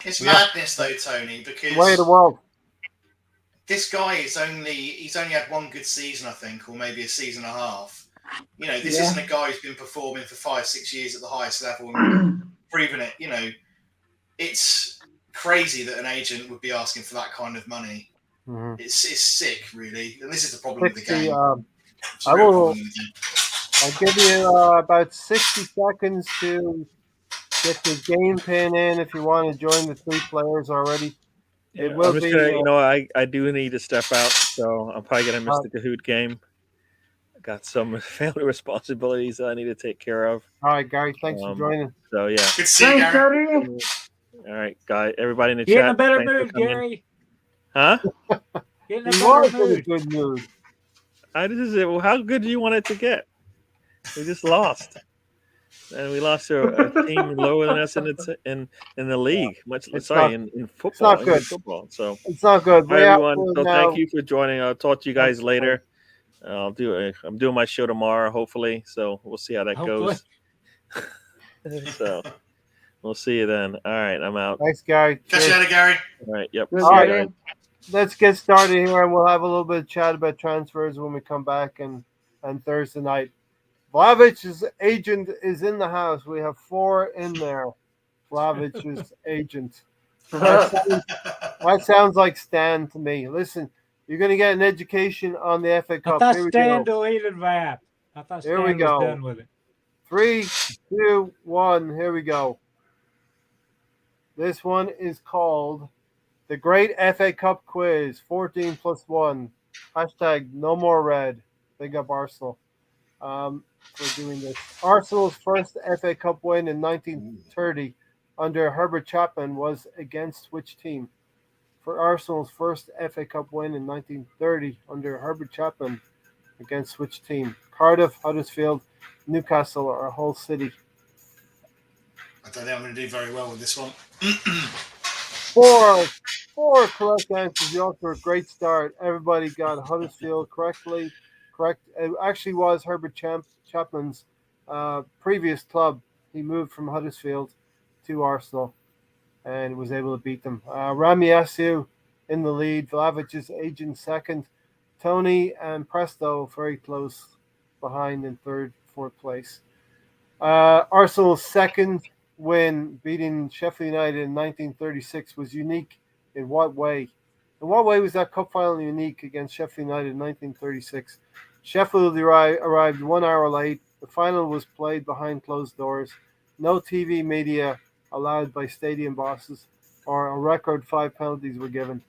It's madness though, Tony, because way of the world. This guy he's only had one good season, I think, or maybe a season and a half. You know, this isn't a guy who's been performing for 5-6 years at the highest level and proving it. You know, it's crazy that an agent would be asking for that kind of money. Mm-hmm. It's sick, really, and this is the problem with the game. I'll give you about 60 seconds to get the game pin in if you want to join the 3 players already. It will be. Gonna, I do need to step out, so I'm probably gonna miss the Kahoot game. I got some family responsibilities that I need to take care of. All right, Gary. Thanks for joining. So yeah. Good to see you, Gary. All right, guys. Everybody in the Get chat. in a better mood, Gary. Huh? Get in a better mood. In a good mood. Well, how good do you want it to get? We just lost. And we lost to a team lower than us in the league. In football. It's not good. Football, so it's not good. Hi, everyone. So thank you for joining. I'll talk to you guys later. I'm doing my show tomorrow, hopefully. So we'll see how that goes. So we'll see you then. All right, I'm out. Thanks, Gary. Catch you later, Gary. All right. Yep. All right. Let's get started here, and we'll have a little bit of chat about transfers when we come back and Thursday night. Vlavic's agent is in the house. We have 4 in there. Vlavic's agent. That sounds like Stan to me. Listen, you're going to get an education on the FA Cup. I thought Stan deleted VAP. I thought Stan was done with it. 3, 2, 1. Here we go. This one is called the Great FA Cup Quiz. 14 plus 1. Hashtag no more red. Big up Arsenal. For doing this. Arsenal's first FA Cup win in 1930 under Herbert Chapman was against which team? For Arsenal's first FA Cup win in 1930 under Herbert Chapman against which team? Cardiff, Huddersfield, Newcastle, or Hull City? I don't think I'm going to do very well with this one. 4 correct answers. You all for a great start. Everybody got Huddersfield correctly. Correct. It actually was Herbert Chapman's previous club. He moved from Huddersfield to Arsenal and was able to beat them. Rami Asu in the lead. Vlavic's agent second. Tony and Presto very close behind in third, fourth place. Arsenal's second win, beating Sheffield United in 1936, was unique in what way? In what way was that cup final unique against Sheffield United in 1936? Sheffield arrived 1 hour late. The final was played behind closed doors. No TV media allowed by stadium bosses, or a record 5 penalties were given.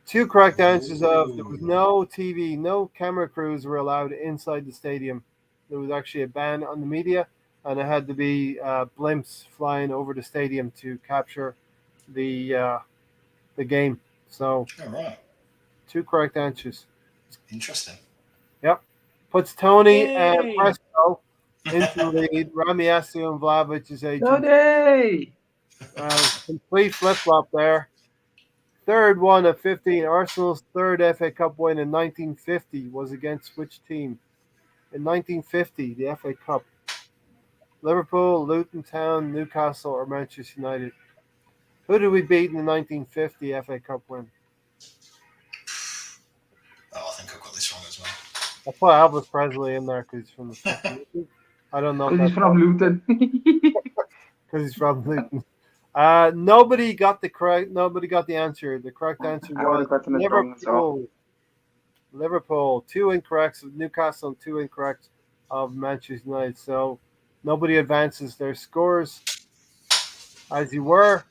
2 correct answers of there was no TV, no camera crews were allowed inside the stadium. There was actually a ban on the media, and it had to be blimps flying over the stadium to capture the game. So, 2 correct answers. Interesting. Yep. Puts Tony and Presto into the lead. Rami Asu and Vlavic's agent. Complete flip-flop there. Third one of 15. Arsenal's third FA Cup win in 1950 was against which team? In 1950, the FA Cup. Liverpool, Luton Town, Newcastle, or Manchester United? Who did we beat in the 1950 FA Cup win? Oh, I think I've got this wrong as well. I put Elvis Presley in there because he's from the I don't know. Because he's from Luton. Because he's from Luton. Nobody got the answer. The correct answer was Liverpool. Liverpool. 2 incorrects of Newcastle and 2 incorrects of Manchester United. So nobody advances their scores as you were.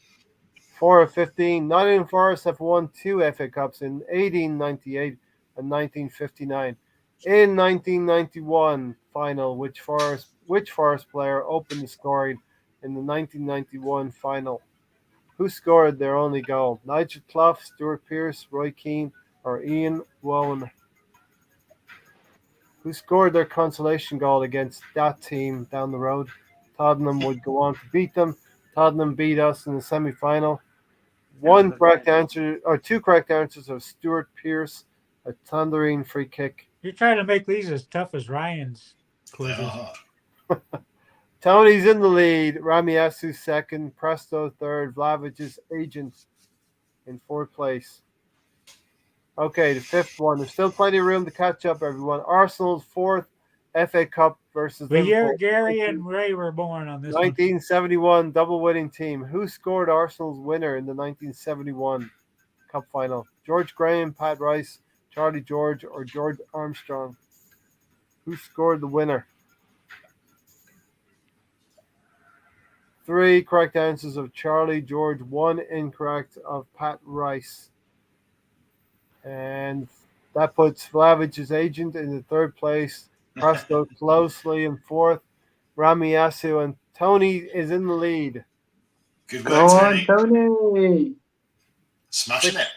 4 of 15. Nottingham Forest have won 2 FA Cups in 1898 and 1959. In 1991 final, which Forest player opened the scoring in the 1991 final? Who scored their only goal? Nigel Clough, Stuart Pearce, Roy Keane, or Ian Woan? Who scored their consolation goal against that team down the road? Tottenham would go on to beat them. Tottenham beat us in the semi-final. One correct answer, or two correct answers of Stuart Pearce, a thundering free kick. You're trying to make these as tough as Ryan's quizzes. Tony's in the lead. Ramiasu second. Presto third. Vlavic's agent in fourth place. Okay, the fifth one. There's still plenty of room to catch up, everyone. Arsenal's fourth FA Cup versus The year Liverpool. Gary and Ray were born on this 1971 double winning team. Who scored Arsenal's winner in the 1971 Cup final? George Graham, Pat Rice, Charlie George, or George Armstrong? Who scored the winner? 3 correct answers of Charlie George, 1 incorrect of Pat Rice. And that puts Vlavic's agent in the third place. Presto closely in fourth. Ramiasu and Tony is in the lead. Good Go work, on, Tony. Tony. Smashing it.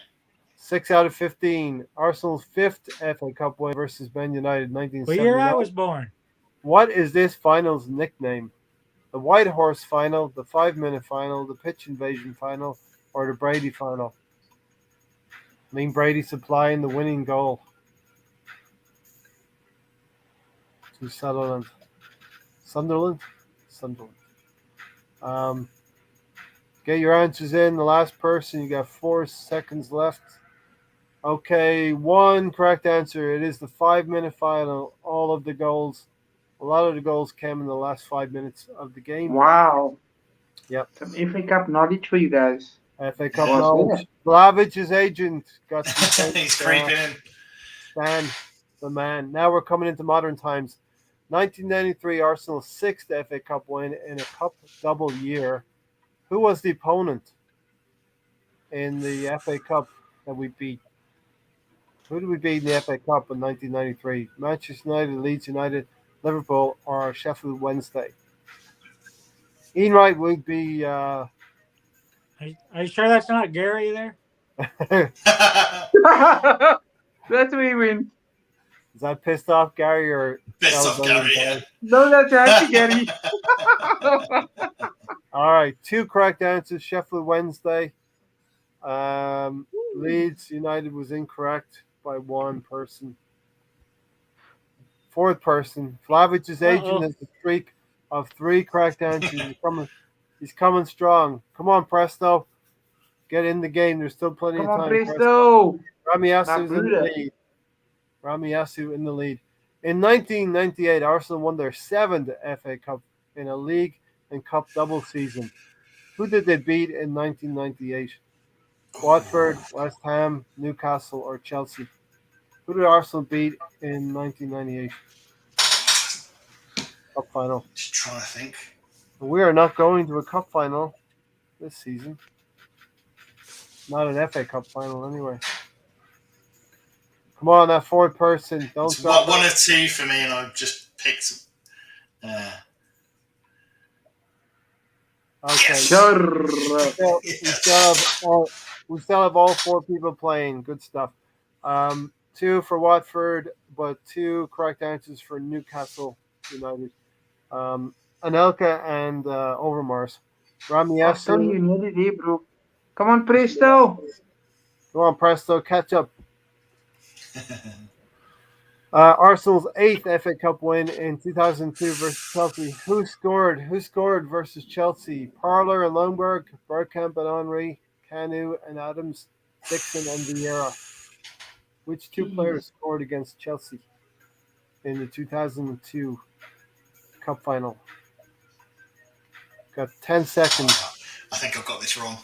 6 out of 15. Arsenal's 5th FA Cup win versus Man United, What 1979. year I was born? What is this final's nickname? The White Horse Final, the 5-minute final, the Pitch Invasion Final, or the Brady Final? I mean, Brady supplying the winning goal to Sunderland. Get your answers in. The last person, you got 4 seconds left. Okay, 1 correct answer. It is the 5-minute final. A lot of the goals came in the last 5 minutes of the game. Wow. Yep. Some FA Cup knowledge for you guys. FA Cup Was knowledge. Vlavic's agent got to He's creeping in. Stan, the man. Now we're coming into modern times. 1993, Arsenal's 6th FA Cup win in a cup double year. Who was the opponent in the FA Cup that we beat? Who did we beat in the FA Cup in 1993? Manchester United, Leeds United, Liverpool, or Sheffield Wednesday? Ian Wright would be. Are you sure that's not Gary there? That's where he went. Is that pissed off Gary or Pissed off Gary, yeah. No, that's actually Gary. All right, 2 correct answers. Sheffield Wednesday. Leeds United was incorrect by 1 person. 4th person. Vlavic's agent has a streak of 3 correct answers. He's coming strong. Come on, Presto. Get in the game. There's still plenty of time. Come on, Presto. Ramiasu's in the lead. Ramiasu in the lead. In 1998, Arsenal won their 7th FA Cup in a league and cup double season. Who did they beat in 1998? Watford, West Ham, Newcastle, or Chelsea? Who did Arsenal beat in 1998? Cup final. Just trying to think. We are not going to a cup final this season. Not an FA Cup final, anyway. Come on, that 4th person. Don't It's stop. 1 or 2 for me, and I've just picked. Okay. Sure. We still have all 4 people playing. Good stuff. 2 for Watford, but 2 correct answers for Newcastle United. Anelka and Overmars. Ramiasu. Tony, you needed it, bro. Come on, Presto. Come on, Presto. Catch up. Arsenal's 8th FA Cup win in 2002 versus Chelsea. Who scored? Who scored versus Chelsea? Parler and Lundberg, Bergkamp and Henry, Kanu and Adams, Dixon and Vieira. Which 2 players scored against Chelsea in the 2002 Cup final? Got 10 seconds. I think I've got this wrong.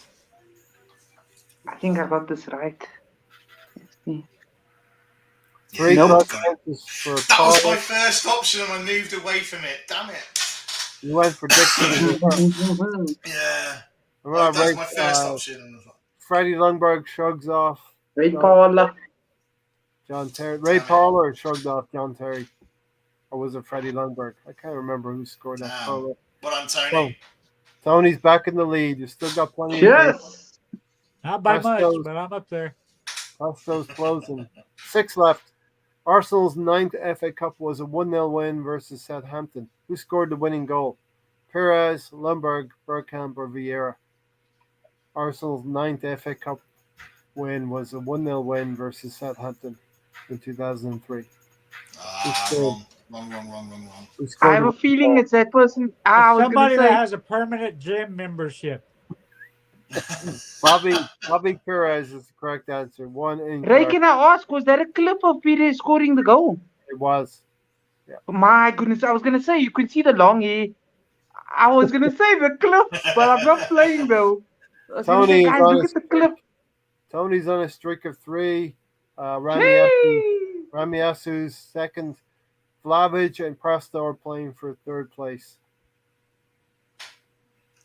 I think I got this right. Let's see. 3 Nope. correct answers for That was my Parler. first option, and I moved away from it. Damn it. You went for Dixon. Yeah. That's my first option. Freddie Lundberg shrugs off Ray Paula. John Terry. Ray Paula shrugged off John Terry. Or was it Freddie Lundberg? I can't remember who scored that goal. But I'm Tony. Tony's back in the lead. You still got plenty of Yes. Not by much, but I'm up there. Presto's closing. 6 left. Arsenal's 9th FA Cup was a 1-0 win versus Southampton. Who scored the winning goal? Perez, Lundberg, Bergkamp, or Vieira? Arsenal's 9th FA Cup win was a 1-0 win versus Southampton in 2003. Wrong. I have a feeling it's that person. Somebody that has a permanent gym membership. Bobby Perez is the correct answer. Ray, can I ask, was that a clip of Perez scoring the goal? It was. Yeah. My goodness, I was going to say, you can see the long hair. I was going to say the clip, but I'm not playing though. Tony guys, look at the clip. Tony's on a streak of 3. Ramiasu's second. Vlahovic and Presto are playing for 3rd place.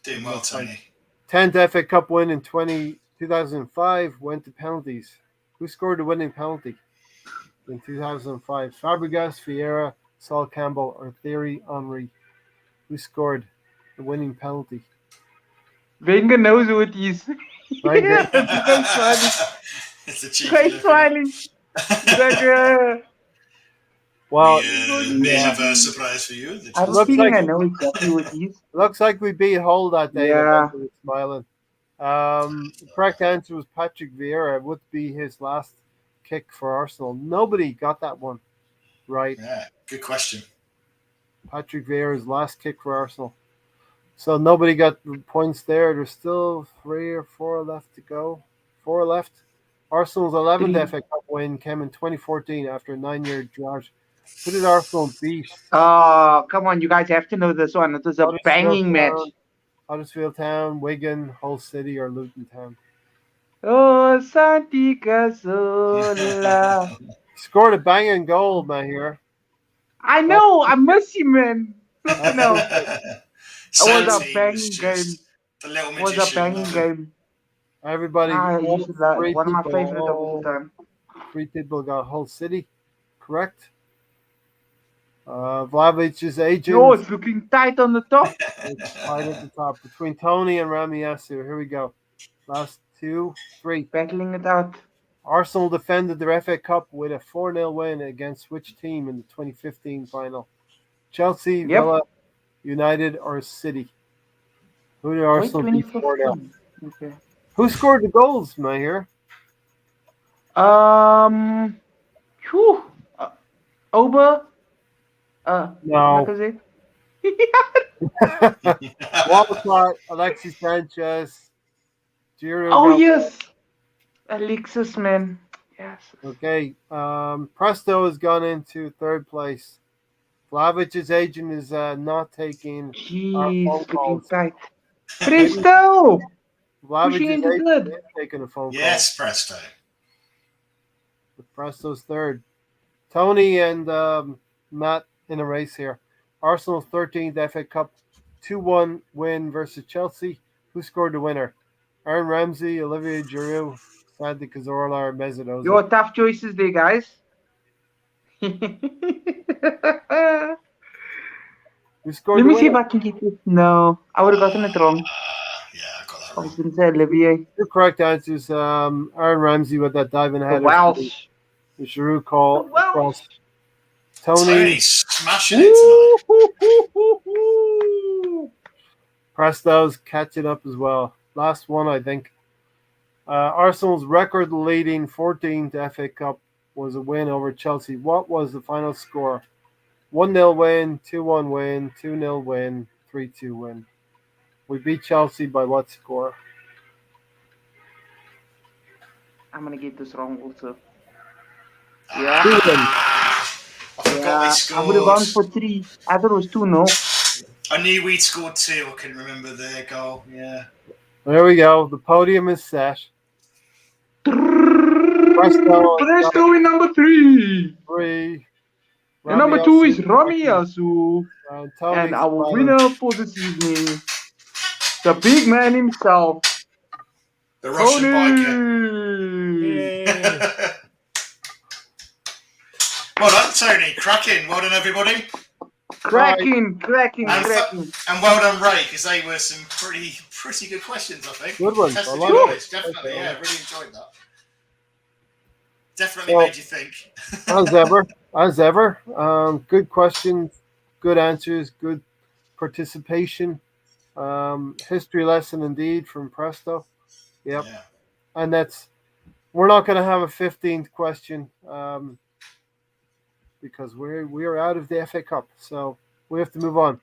Doing well, Tony. 10th FA Cup win in 2005 went to penalties. Who scored the winning penalty in 2005? Fabregas, Vieira, Sol Campbell, or Thierry Henry? Who scored the winning penalty? Wenger knows who it is. Wenger. It's a cheeky Great smiling. Well, may have a surprise for you. I have a feeling I know exactly what it is. Looks like we beat Hull that day. Yeah. Smiling. The correct answer was Patrick Vieira. It would be his last kick for Arsenal. Nobody got that one right. Yeah, good question. Patrick Vieira's last kick for Arsenal. So nobody got points there. There's still 3 or 4 left to go. 4 left. Arsenal's 11th FA Cup win came in 2014 after a 9-year drought. Who did Arsenal beat? Oh, come on, you guys have to know this one. It was a banging match. Huddersfield Town, Wigan, Hull City, or Luton Town. Oh, Santi Cazorla. Scored a banging goal, man, here. I know, I miss you, man. Flipping out. It was a banging game. It was a banging game. Everybody, one of my favorite of all time. 3 people got Hull City, correct? Vlahovic's agent. No, it's looking tight on the top. It's tight at the top between Tony and Ramiasu. Here we go. Last 2, 3. Battling it out. Arsenal defended their FA Cup with a 4-0 win against which team in the 2015 final? Chelsea, Villa, United, or City? Who did Arsenal beat 4-0? Okay. Who scored the goals, Mahir? Ober? No. Walcott, Alexis Sanchez, Giroud. Oh, yes. Alexis, man. Yes. Okay. Presto has gone into 3rd place. Vlahovic's agent is not taking our phone calls. Tight. Presto! Vlahovic's agent is taking a phone call. Yes, Presto. Presto's 3rd. Tony and Matt in a race here. Arsenal's 13th FA Cup 2-1 win versus Chelsea. Who scored the winner? Aaron Ramsey, Olivier Giroud, Santi Cazorla, or Mesut Ozil? Your tough choices there, guys. Who scored Let me the see if winner? I can get it. No, I would have gotten it wrong. Yeah, I got that I wrong. was going to say Olivier. The correct answer is Aaron Ramsey with that diving header. Welsh. The Giroud call The Welsh. across. Tony's smashing it tonight. Presto's catching up as well. Last one, I think. Arsenal's record-leading 14th FA Cup was a win over Chelsea. What was the final score? 1-0 win, 2-1 win, 2-0 win, 3-2 win. We beat Chelsea by what score? I'm going to get this wrong also. Yeah. Two wins. I forgot we scored. I would have gone for 3. I thought it was 2, no? I knew we'd scored 2. I couldn't remember their goal. Yeah. There we go. The podium is set. Presto in number 3. 3. And number 2 is Ramiasu. And And our winner for this evening The big man himself. The Russian biker. Yay. Well done, Tony. Cracking. Well done, everybody. Cracking. And well done, Ray, because they were some pretty good questions, I think. Good ones. Tested I like your it. knowledge, definitely. Okay. Yeah, really enjoyed that. Definitely made you think. As ever. Good questions, good answers, good participation. History lesson indeed from Presto. Yep. Yeah. And we're not going to have a 15th question because we're out of the FA Cup, so we have to move on.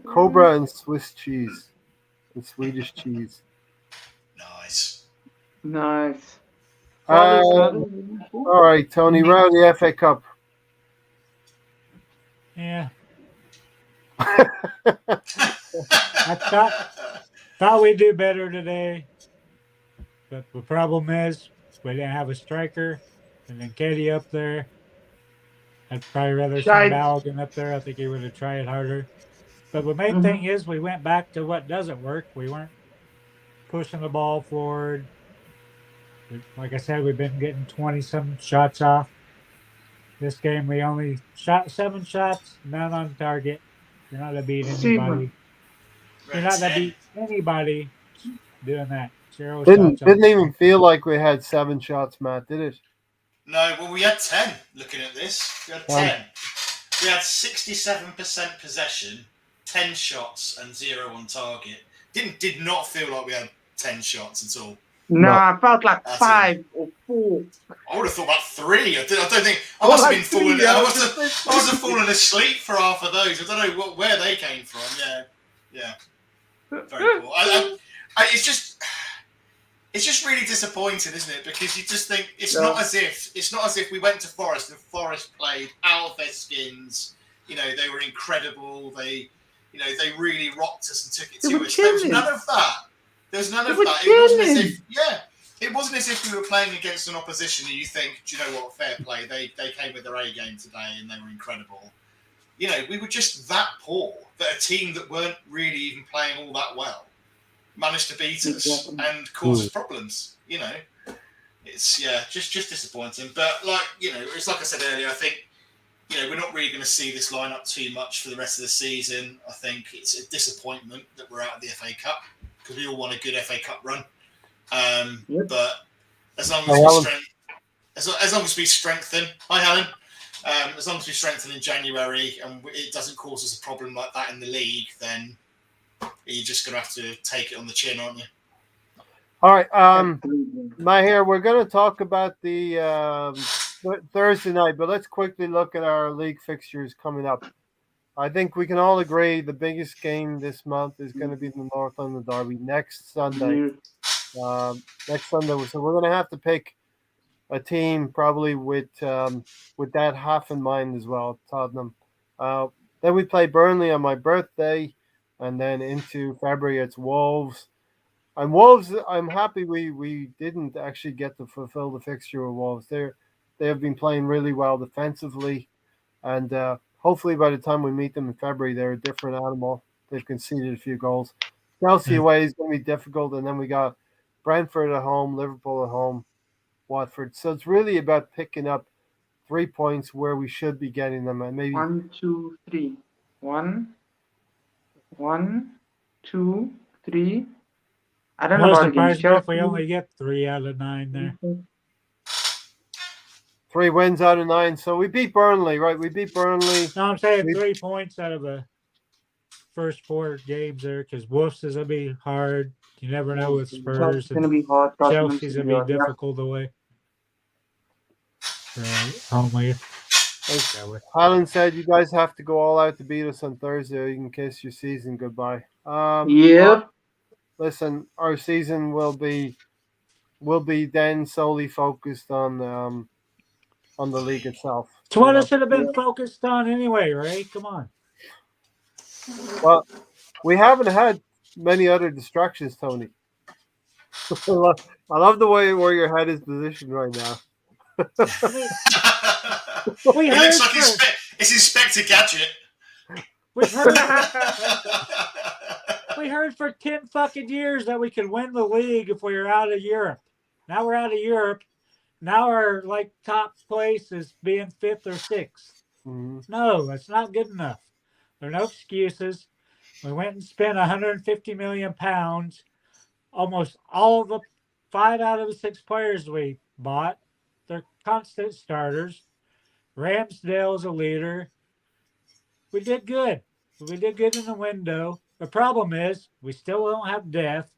Cobra and Swiss cheese and Swedish cheese. Nice. All right, Tony, round the FA Cup. Yeah. I thought we'd do better today, but the problem is we didn't have a striker, and then Katie up there. I'd probably rather see Balogun up there. I think he would have tried harder. But the main thing is we went back to what doesn't work. We weren't pushing the ball forward. Like I said, we've been getting 20-some shots off. This game, we only shot 7 shots, none on target. You're not going to beat anybody. You're not going to beat anybody doing that. 0 shots. Didn't even feel like we had 7 shots, Matt, did it? No, well, we had 10 looking at this. We had 10. We had 67% possession, 10 shots, and 0 on target. Did not feel like we had 10 shots at all. No, I felt like 5 or 4. I would have thought about 3. I don't think I must have been falling. I must have fallen asleep for half of those. I don't know where they came from. Yeah. Very cool. It's just really disappointing, isn't it? Because you just think it's not as if we went to Forest and Forest played out of their skins. You know, they were incredible. They really rocked us and took it to us. There was none of that. There's none of that. It wasn't as if we were playing against an opposition and you think, do you know what, fair play. They came with their A game today and they were incredible. You know, we were just that poor that a team that weren't really even playing all that well managed to beat us and cause us problems. You know, it's just disappointing. But it's like I said earlier. I think we're not really going to see this lineup too much for the rest of the season. I think it's a disappointment that we're out of the FA Cup because we all want a good FA Cup run. But as long as we strengthen, hi Helen. As long as we strengthen in January and it doesn't cause us a problem like that in the league, then you're just going to have to take it on the chin, aren't you? All right, Mahir, we're going to talk about the Thursday night, but let's quickly look at our league fixtures coming up. I think we can all agree the biggest game this month is going to be the North London Derby next Sunday. So we're going to have to pick a team probably with that half in mind as well, Tottenham. Then we play Burnley on my birthday, and then into February it's Wolves. And Wolves, I'm happy we didn't actually get to fulfill the fixture with Wolves. They have been playing really well defensively, and hopefully by the time we meet them in February, they're a different animal. They've conceded a few goals. Chelsea away is going to be difficult, and then we got Brentford at home, Liverpool at home, Watford. So it's really about picking up 3 points where we should be getting them, and maybe 1, 2, 3. 1, 2, 3. I don't know about against Chelsea. If we only get 3 out of 9 there. 3 wins out of 9. So we beat Burnley, right? We beat Burnley. No, I'm saying 3 points out of the first 4 games there because Wolves is going to be hard. You never know with Spurs. It's going to be hard. Chelsea's going to be difficult away. Only. Alan said you guys have to go all out to beat us on Thursday or you can kiss your season goodbye. Listen, our season will be then solely focused on the league itself. It's what it should have been focused on anyway, right? Come on. Well, we haven't had many other distractions, Tony. I love the way where your head is positioned right now. It looks like it's Inspector Gadget. We've heard we heard for 10 fucking years that we could win the league if we were out of Europe. Now we're out of Europe. Now our like top place is being 5th or 6th. Mhm. No, that's not good enough. There are no excuses. We went and spent 150 million pounds. Almost all of the 5 out of the 6 players we bought, they're constant starters. Ramsdale's a leader. We did good. We did good in the window. The problem is we still don't have depth.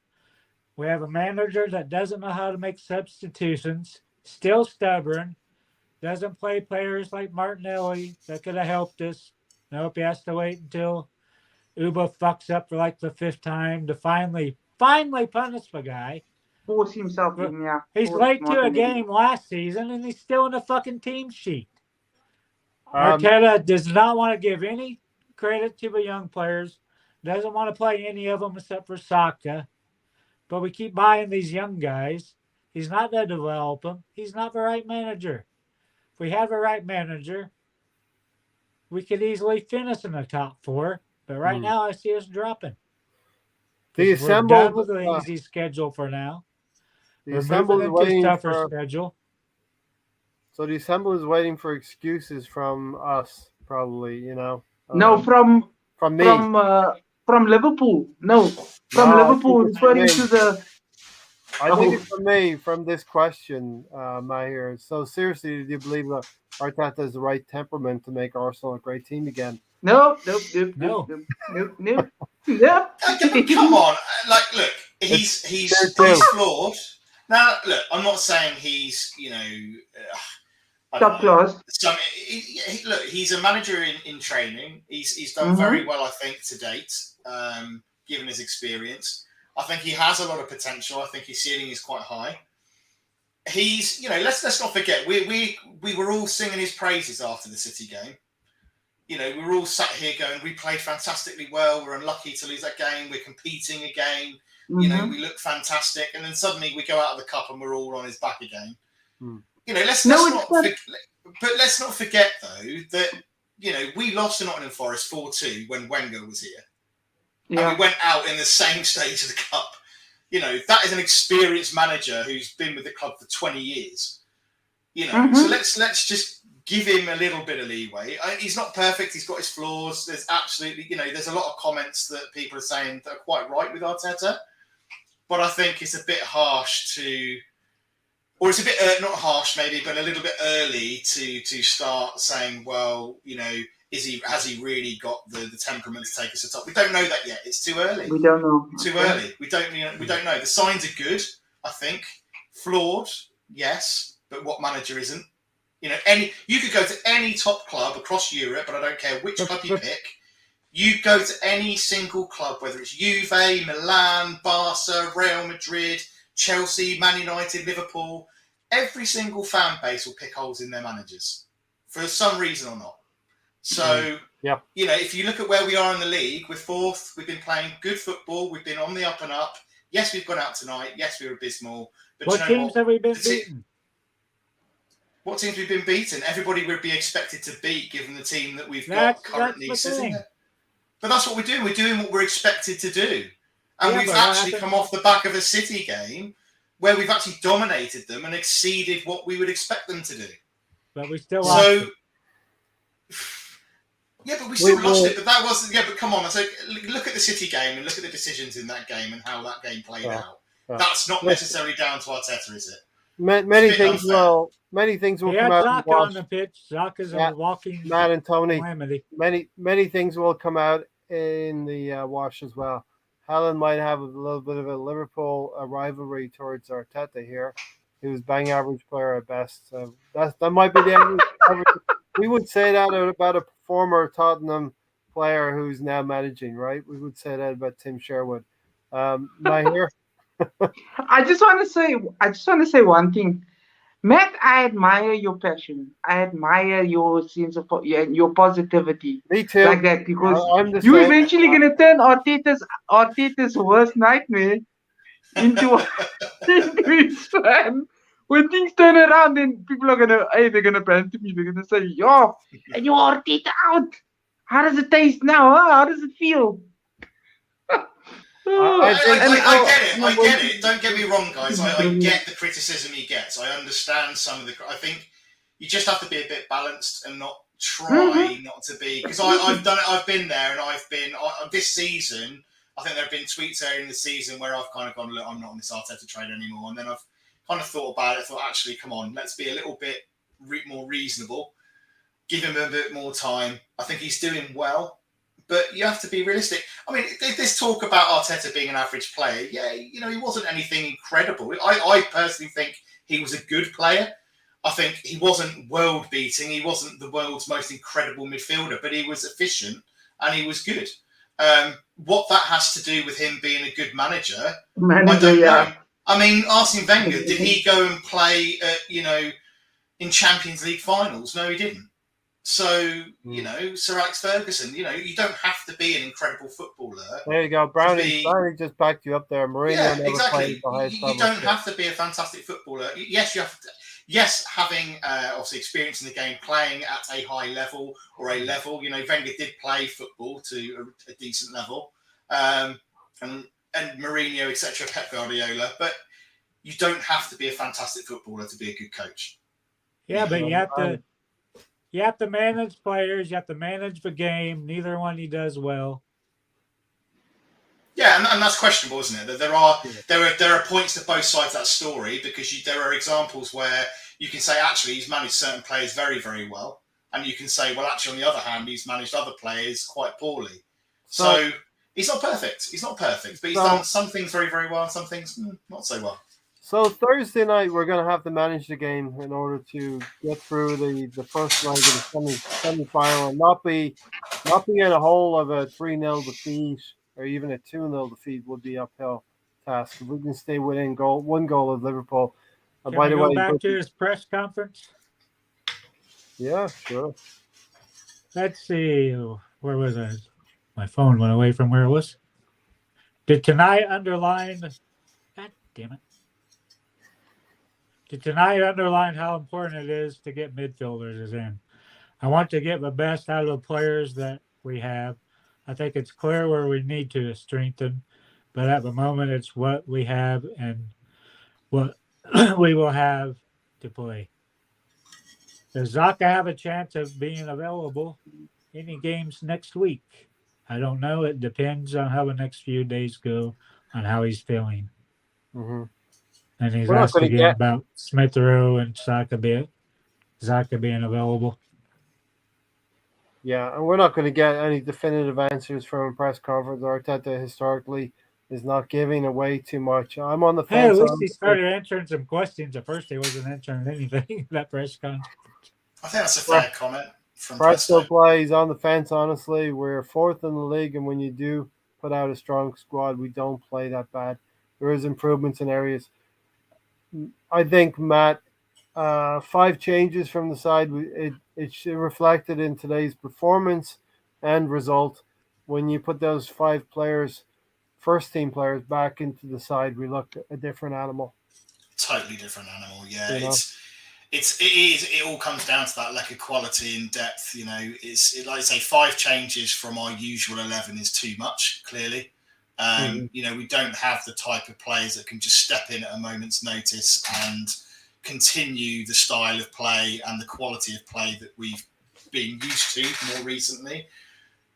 We have a manager that doesn't know how to make substitutions, still stubborn, doesn't play players like Martinelli that could have helped us. Nope, he has to wait until Uba fucks up for like the 5th time to finally punish the guy. Force himself in, yeah. He's Force late to a Martinelli. game last season and he's still in the fucking team sheet. Um, Arteta does not want to give any credit to the young players, doesn't want to play any of them except for Saka. But we keep buying these young guys. He's not going to develop them. He's not the right manager. If we had the right manager, we could easily finish in the top 4. But right now, I see us dropping. The We're done assembled with the easy schedule for now. the We're assembled moving is into a waiting tougher for. schedule. So the assemble is waiting for excuses from us, probably. You know. No, from me. From Liverpool. No, from No, I Liverpool, think it's from referring me. to the. I think it's from me from this question, Mahir. So seriously, do you believe that Arteta has the right temperament to make Arsenal a great team again? Nope. Come on, like, look, he's flawed. Now, look, I'm not saying he's, Top class. Look, he's a manager in training. He's done very well, I think, to date, given his experience. I think he has a lot of potential. I think his ceiling is quite high. He's, let's not forget, we were all singing his praises after the City game. We were all sat here going, we played fantastically well. We're unlucky to lose that game. We're competing again. We look fantastic. And then suddenly we go out of the cup and we're all on his back again. Let's not forget, though, that, we lost to Nottingham Forest 4-2 when Wenger was here. Yeah. And we went out in the same stage of the cup. That is an experienced manager who's been with the club for 20 years. So let's just give him a little bit of leeway. He's not perfect. He's got his flaws. There's absolutely, there's a lot of comments that people are saying that are quite right with Arteta. But I think it's a bit harsh or it's a bit, not harsh maybe, but a little bit early to start saying, well, has he really got the temperament to take us to the top? We don't know that yet. It's too early. We don't know. Too early. We don't know. The signs are good, I think. Flawed, yes, but what manager isn't? You could go to any top club across Europe, but I don't care which club you pick. You go to any single club, whether it's Juve, Milan, Barca, Real Madrid, Chelsea, Man United, Liverpool. Every single fan base will pick holes in their managers for some reason or not. So, if you look at where we are in the league, we're 4th. We've been playing good football. We've been on the up and up. Yes, we've gone out tonight. Yes, we were abysmal. But what teams have we been beaten? What teams we've been beaten? Everybody would be expected to beat, given the team that we've got currently sitting there. But that's what we're doing. We're doing what we're expected to do. And we've actually come off the back of a City game where we've actually dominated them and exceeded what we would expect them to do. But we still lost it. Yeah, but we still lost it. But that wasn't... Yeah, but come on. So look at the City game and look at the decisions in that game and how that game played out. That's not necessarily down to Arteta, is it? Many things will come out. Zaka on the pitch. Zaka's a walking Matt and Tony. calamity. Many things will come out in the wash as well. Helen might have a little bit of a Liverpool rivalry towards Arteta here. He was bang average player at best. So that might be the average. We would say that about a former Tottenham player who's now managing, right? We would say that about Tim Sherwood. Mahir. I just want to say one thing. Matt, I admire your passion. I admire your sense of your positivity. Me too. Like that, because you're eventually going to turn Arteta's worst nightmare into his fan. When things turn around, then people are they're gonna banter me. They're gonna say, "Yo, and you're Arteta out." How does it taste now? How does it feel? I get it. I get it. Don't get me wrong, guys. I get the criticism he gets. I understand some of the. I think you just have to be a bit balanced and not try not to be. Because I've done it. I've been there, and I've been this season. I think there have been tweets earlier in the season where I've kind of gone, look, I'm not on this Arteta train anymore. And then I've kind of thought about it. Thought, actually, come on, let's be a little bit more reasonable. Give him a bit more time. I think he's doing well. But you have to be realistic. I mean, this talk about Arteta being an average player, yeah, you know, he wasn't anything incredible. I personally think he was a good player. I think he wasn't world-beating. He wasn't the world's most incredible midfielder, but he was efficient and he was good. What that has to do with him being a good manager, I don't know. I mean, Arsene Wenger, did he go and play, in Champions League finals? No, he didn't. So, you know, Sir Alex Ferguson, you know, you don't have to be an incredible footballer. There you go. Brownie just backed you up there. Mourinho never exactly. You don't have to be a fantastic footballer. Yes, you have to. Yes, having obviously experience in the game, playing at a high level or a level. You know, Wenger did play football to a decent level. And Mourinho, etc., Pep Guardiola. But you don't have to be a fantastic footballer to be a good coach. Yeah, but you have to manage players. You have to manage the game. Neither one he does well. Yeah, and that's questionable, isn't it? There are points to both sides of that story because there are examples where you can say actually he's managed certain players very, very well, and you can say, well, actually on the other hand, he's managed other players quite poorly. So he's not perfect. He's not perfect, but he's done some things very, very well, and some things not so well. So Thursday night, we're going to have to manage the game in order to get through the first leg of the semi-final and not be in a hole of a 3-0 defeat or even a 2-0 defeat would be uphill task. If we can stay within one goal of Liverpool. Can we go back to his press conference? Yeah, sure. Let's see. Where was I? My phone went away from where it was. Did tonight underline? God damn it. Did tonight underline how important it is to get midfielders in? I want to get the best out of the players that we have. I think it's clear where we need to strengthen, but at the moment it's what we have and what we will have to play. Does Zaka have a chance of being available any games next week? I don't know. It depends on how the next few days go, on how he's feeling. Mm-hmm. And he's asked again about Smith Rowe and Zaka being available. Yeah, and we're not going to get any definitive answers from a press conference. Arteta historically is not giving away too much. I'm on the fence. Hey, at least he started answering some questions. At first, he wasn't answering anything in that press conference. I think that's a fair comment from Presto plays on the fence, honestly. We're fourth in the league, and when you do put out a strong squad, we don't play that bad. There is improvements in areas. I think, Matt, 5 changes from the side. It reflected in today's performance and result. When you put those 5 players, first-team players, back into the side, we look a different animal. Totally different animal, yeah. You know? It all comes down to that lack of quality and depth. You know, like I say, 5 changes from our usual 11 is too much. Clearly, you know, we don't have the type of players that can just step in at a moment's notice and continue the style of play and the quality of play that we've been used to more recently.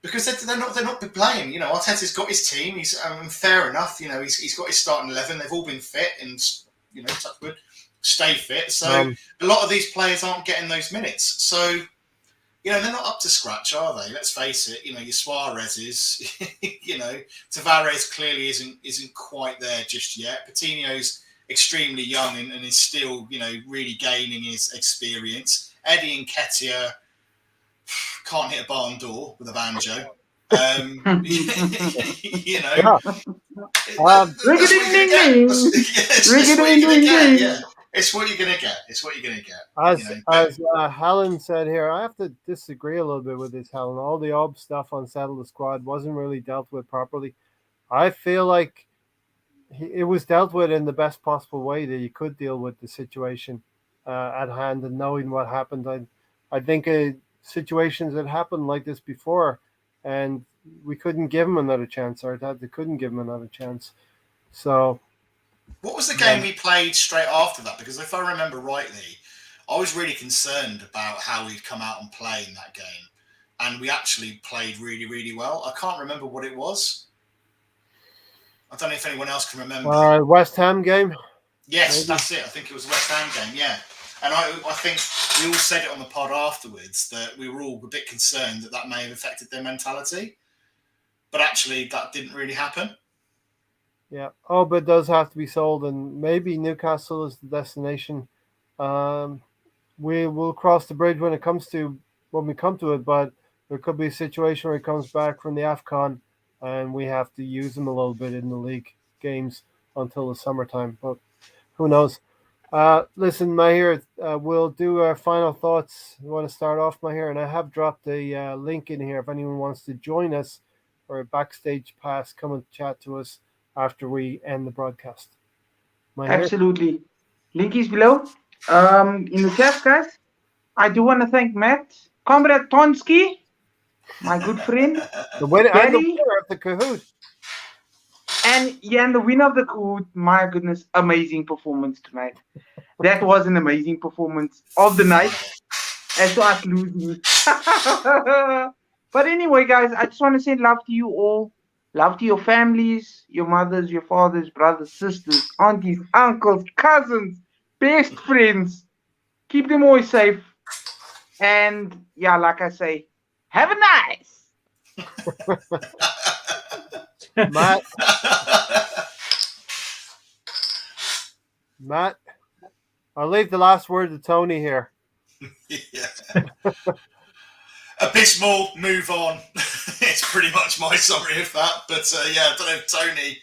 Because they're not playing. You know, Arteta's got his team. He's fair enough. You know, he's got his starting 11. They've all been fit and, you know, touch wood, stay fit. So a lot of these players aren't getting those minutes. So, you know, they're not up to scratch, are they? Let's face it. You know, your Suarez is, you know, Tavares clearly isn't quite there just yet. Coutinho's extremely young and is still, you know, really gaining his experience. Eddie Nketiah can't hit a barn door with a banjo. You know, that's what you're gonna get. Yeah, it's what you're gonna get. It's what you're gonna get. As Helen said here, I have to disagree a little bit with this, Helen. All the ob stuff on Settle the Squad wasn't really dealt with properly. I feel like it was dealt with in the best possible way that you could deal with the situation at hand, and knowing what happened. I think situations that happened like this before, and we couldn't give him another chance. Our dad, they couldn't give him another chance. So, what was the game we played straight after that? Because if I remember rightly, I was really concerned about how we'd come out and play in that game, and we actually played really, really well. I can't remember what it was. I don't know if anyone else can remember. West Ham game. Yes, maybe. That's it. I think it was a West Ham game. Yeah, and I think we all said it on the pod afterwards that we were all a bit concerned that may have affected their mentality, but actually that didn't really happen. Yeah. Oh, but it does have to be sold, and maybe Newcastle is the destination. We will cross the bridge when we come to it, but there could be a situation where he comes back from the AFCON and we have to use him a little bit in the league games until the summertime. But who knows? Listen, Mahir, we'll do our final thoughts. You want to start off, Mahir? And I have dropped a link in here if anyone wants to join us or a backstage pass, come and chat to us after we end the broadcast. Mahir? Absolutely. Link is below. In the chat, guys, I do want to thank Matt, Comrade Tonsky, my good friend. The winner of the Kahoot. And the winner of the Kahoot, my goodness, amazing performance tonight. That was an amazing performance of the night as to us losing. But anyway, guys, I just want to say love to you all. Love to your families, your mothers, your fathers, brothers, sisters, aunties, uncles, cousins, best friends. Keep them always safe. And yeah, like I say, have a nice. Matt, I'll leave the last word to Tony here. Yeah. Abysmal, move on. It's pretty much my summary of that. But I don't know if Tony,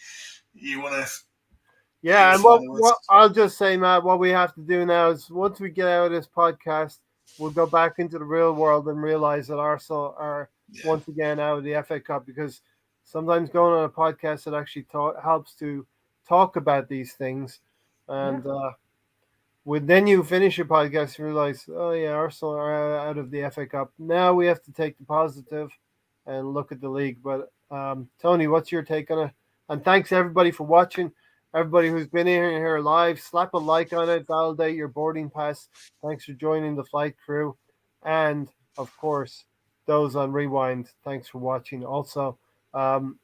you want to. Yeah, and what I'll just say, Matt, what we have to do now is once we get out of this podcast, we'll go back into the real world and realize that Arsenal are once again out of the FA Cup, because sometimes going on a podcast it actually helps to talk about these things. And then you finish your podcast and realize, oh yeah, Arsenal are out of the FA Cup. Now we have to take the positive and look at the league. But Tony, what's your take on it? And thanks everybody for watching. Everybody who's been here live, slap a like on it, validate your boarding pass. Thanks for joining the flight crew. And of course, those on Rewind, thanks for watching. Also, I'm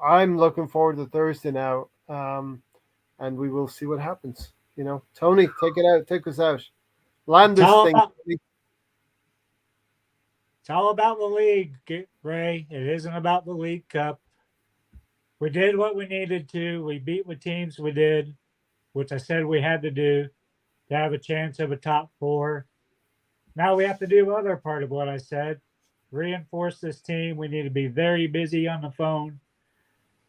looking forward to Thursday now, and we will see what happens. You know, Tony, take us out. Land this thing. It's all about the league, Ray. It isn't about the League Cup. We did what we needed to. We beat what teams we did, which I said we had to do to have a chance of a top 4. Now we have to do the other part of what I said. Reinforce this team. We need to be very busy on the phone.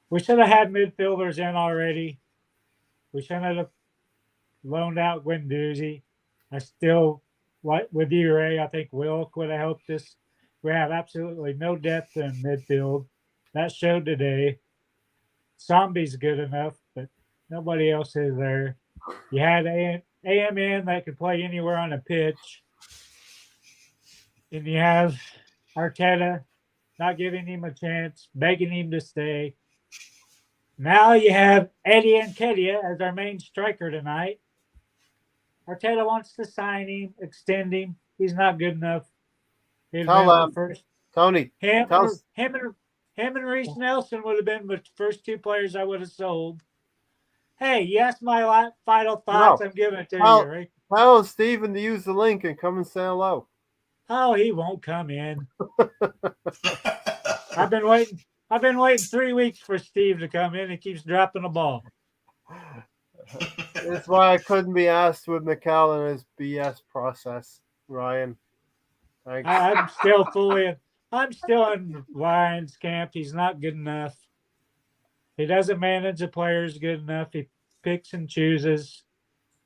We should have had midfielders in already. We shouldn't have loaned out Guendouzi. I still, like with you, Ray, I think Wilk would have helped us. We have absolutely no depth in midfield. That showed today. Zombie's good enough, but nobody else is there. You had AMN that could play anywhere on a pitch. And you have Arteta not giving him a chance, begging him to stay. Now you have Eddie Nketiah as our main striker tonight. Arteta wants to sign him, extend him. He's not good enough. Tony. Him and Reece Nelson would have been the first 2 players I would have sold. Hey, you asked my final thoughts. I'm giving it to you, right? Tell Stephen to use the link and come and say hello. Oh, he won't come in. I've been waiting 3 weeks for Steve to come in. He keeps dropping the ball. That's why I couldn't be asked with Mikel and his BS process, Ryan. Thanks. I'm still in Lions camp. He's not good enough. He doesn't manage the players good enough. He picks and chooses.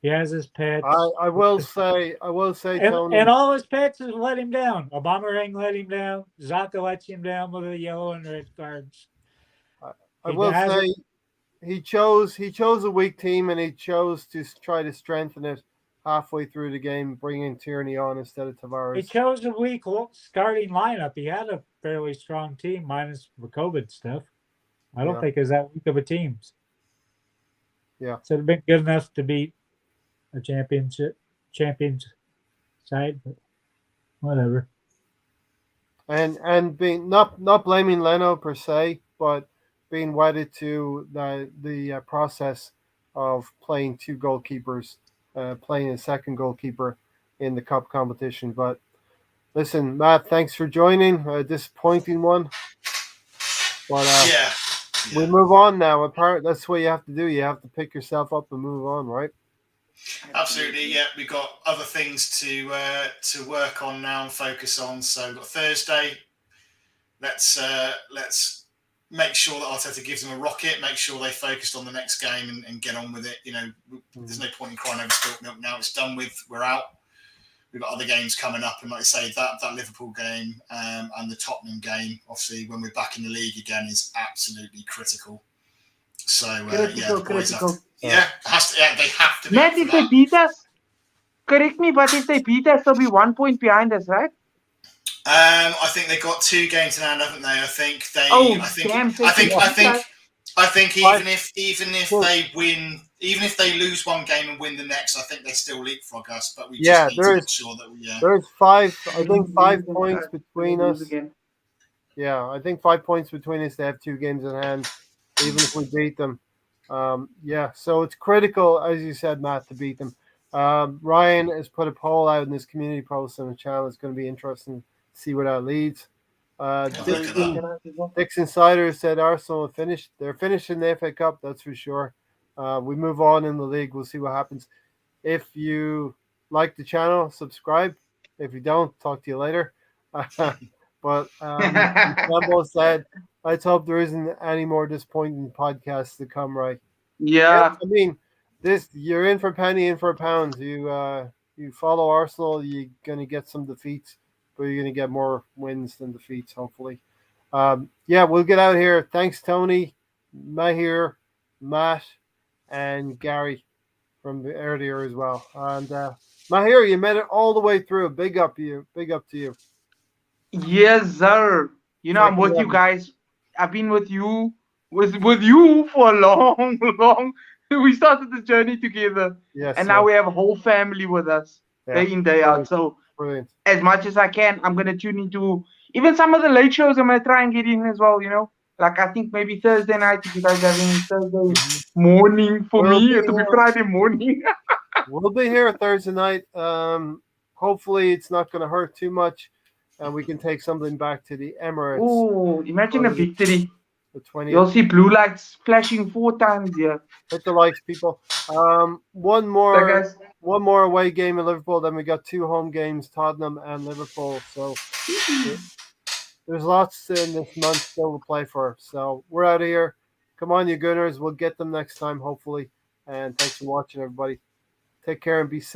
He has his pets. I will say, Tony. And all his pets have let him down. Aubameyang let him down. Zaka lets him down with the yellow and red cards. I will say he chose a weak team and he chose to try to strengthen it. halfway through the game, bringing Tierney on instead of He Tavares. chose a weak starting lineup. He had a fairly strong team, minus the COVID stuff. I don't think it's that weak of a team. Yeah. So it'd been good enough to beat a champions side, but whatever. And being not blaming Leno per se, but being wedded to the process of playing two goalkeepers, playing a second goalkeeper in the cup competition. But listen, Matt, thanks for joining. A disappointing one, but we move on now. That's what you have to do. You have to pick yourself up and move on, right? Absolutely, yeah. We've got other things to work on now and focus on. So we've got Thursday. Let's make sure that Arteta gives them a rocket. Make sure they focused on the next game and get on with it. You know, there's no point in crying over spilt milk now. It's done with. We're out. We've got other games coming up, and like I say, that Liverpool game and the Tottenham game, obviously, when we're back in the league again, is absolutely critical. So critical. they have to be. Matt, if they beat us, correct me, but if they beat us, they'll be 1 point behind us, right? I think they've got 2 games in hand, haven't they? I think they. I think even if they win, even if they lose one game and win the next, I think they still leapfrog us. But we just need to make sure that we. There's 5. I think 5 points between us. Yeah, I think 5 points between us. They have 2 games in hand, even if we beat them. So it's critical, as you said, Matt, to beat them. Ryan has put a poll out in this community post on the channel. It's going to be interesting to see where that leads. Dick's Insider said Arsenal have finished. They're finishing the FA Cup, that's for sure. We move on in the league. We'll see what happens. If you like the channel, subscribe. If you don't, talk to you later. But Campbell said, let's hope there isn't any more disappointing podcasts to come, right? Yeah. I mean, you're in for a penny, in for a pound. You follow Arsenal, you're going to get some defeats, but you're going to get more wins than defeats, hopefully. We'll get out here. Thanks, Tony, Mahir, Matt, and Gary from earlier as well. And Mahir, you made it all the way through. Big up to you. Big up to you. Yes, sir. You know, I'm with you guys. I've been with you for a long. We started the journey together. Yes, and now we have a whole family with us day in, day out. So as much as I can, I'm gonna tune into even some of the late shows. I'm gonna try and get in as well. You know, like I think maybe Thursday night if you guys are having Thursday morning for me. It'll be Friday morning. We'll be here Thursday night. Hopefully, it's not going to hurt too much, and we can take something back to the Emirates. Oh, imagine a victory. The 20th. You'll see blue lights flashing 4 times here. Hit the likes, people. One more away game in Liverpool. Then we got 2 home games, Tottenham and Liverpool. So there's lots in this month still to play for. So we're out of here. Come on, you Gunners. We'll get them next time, hopefully. And thanks for watching, everybody. Take care and be safe.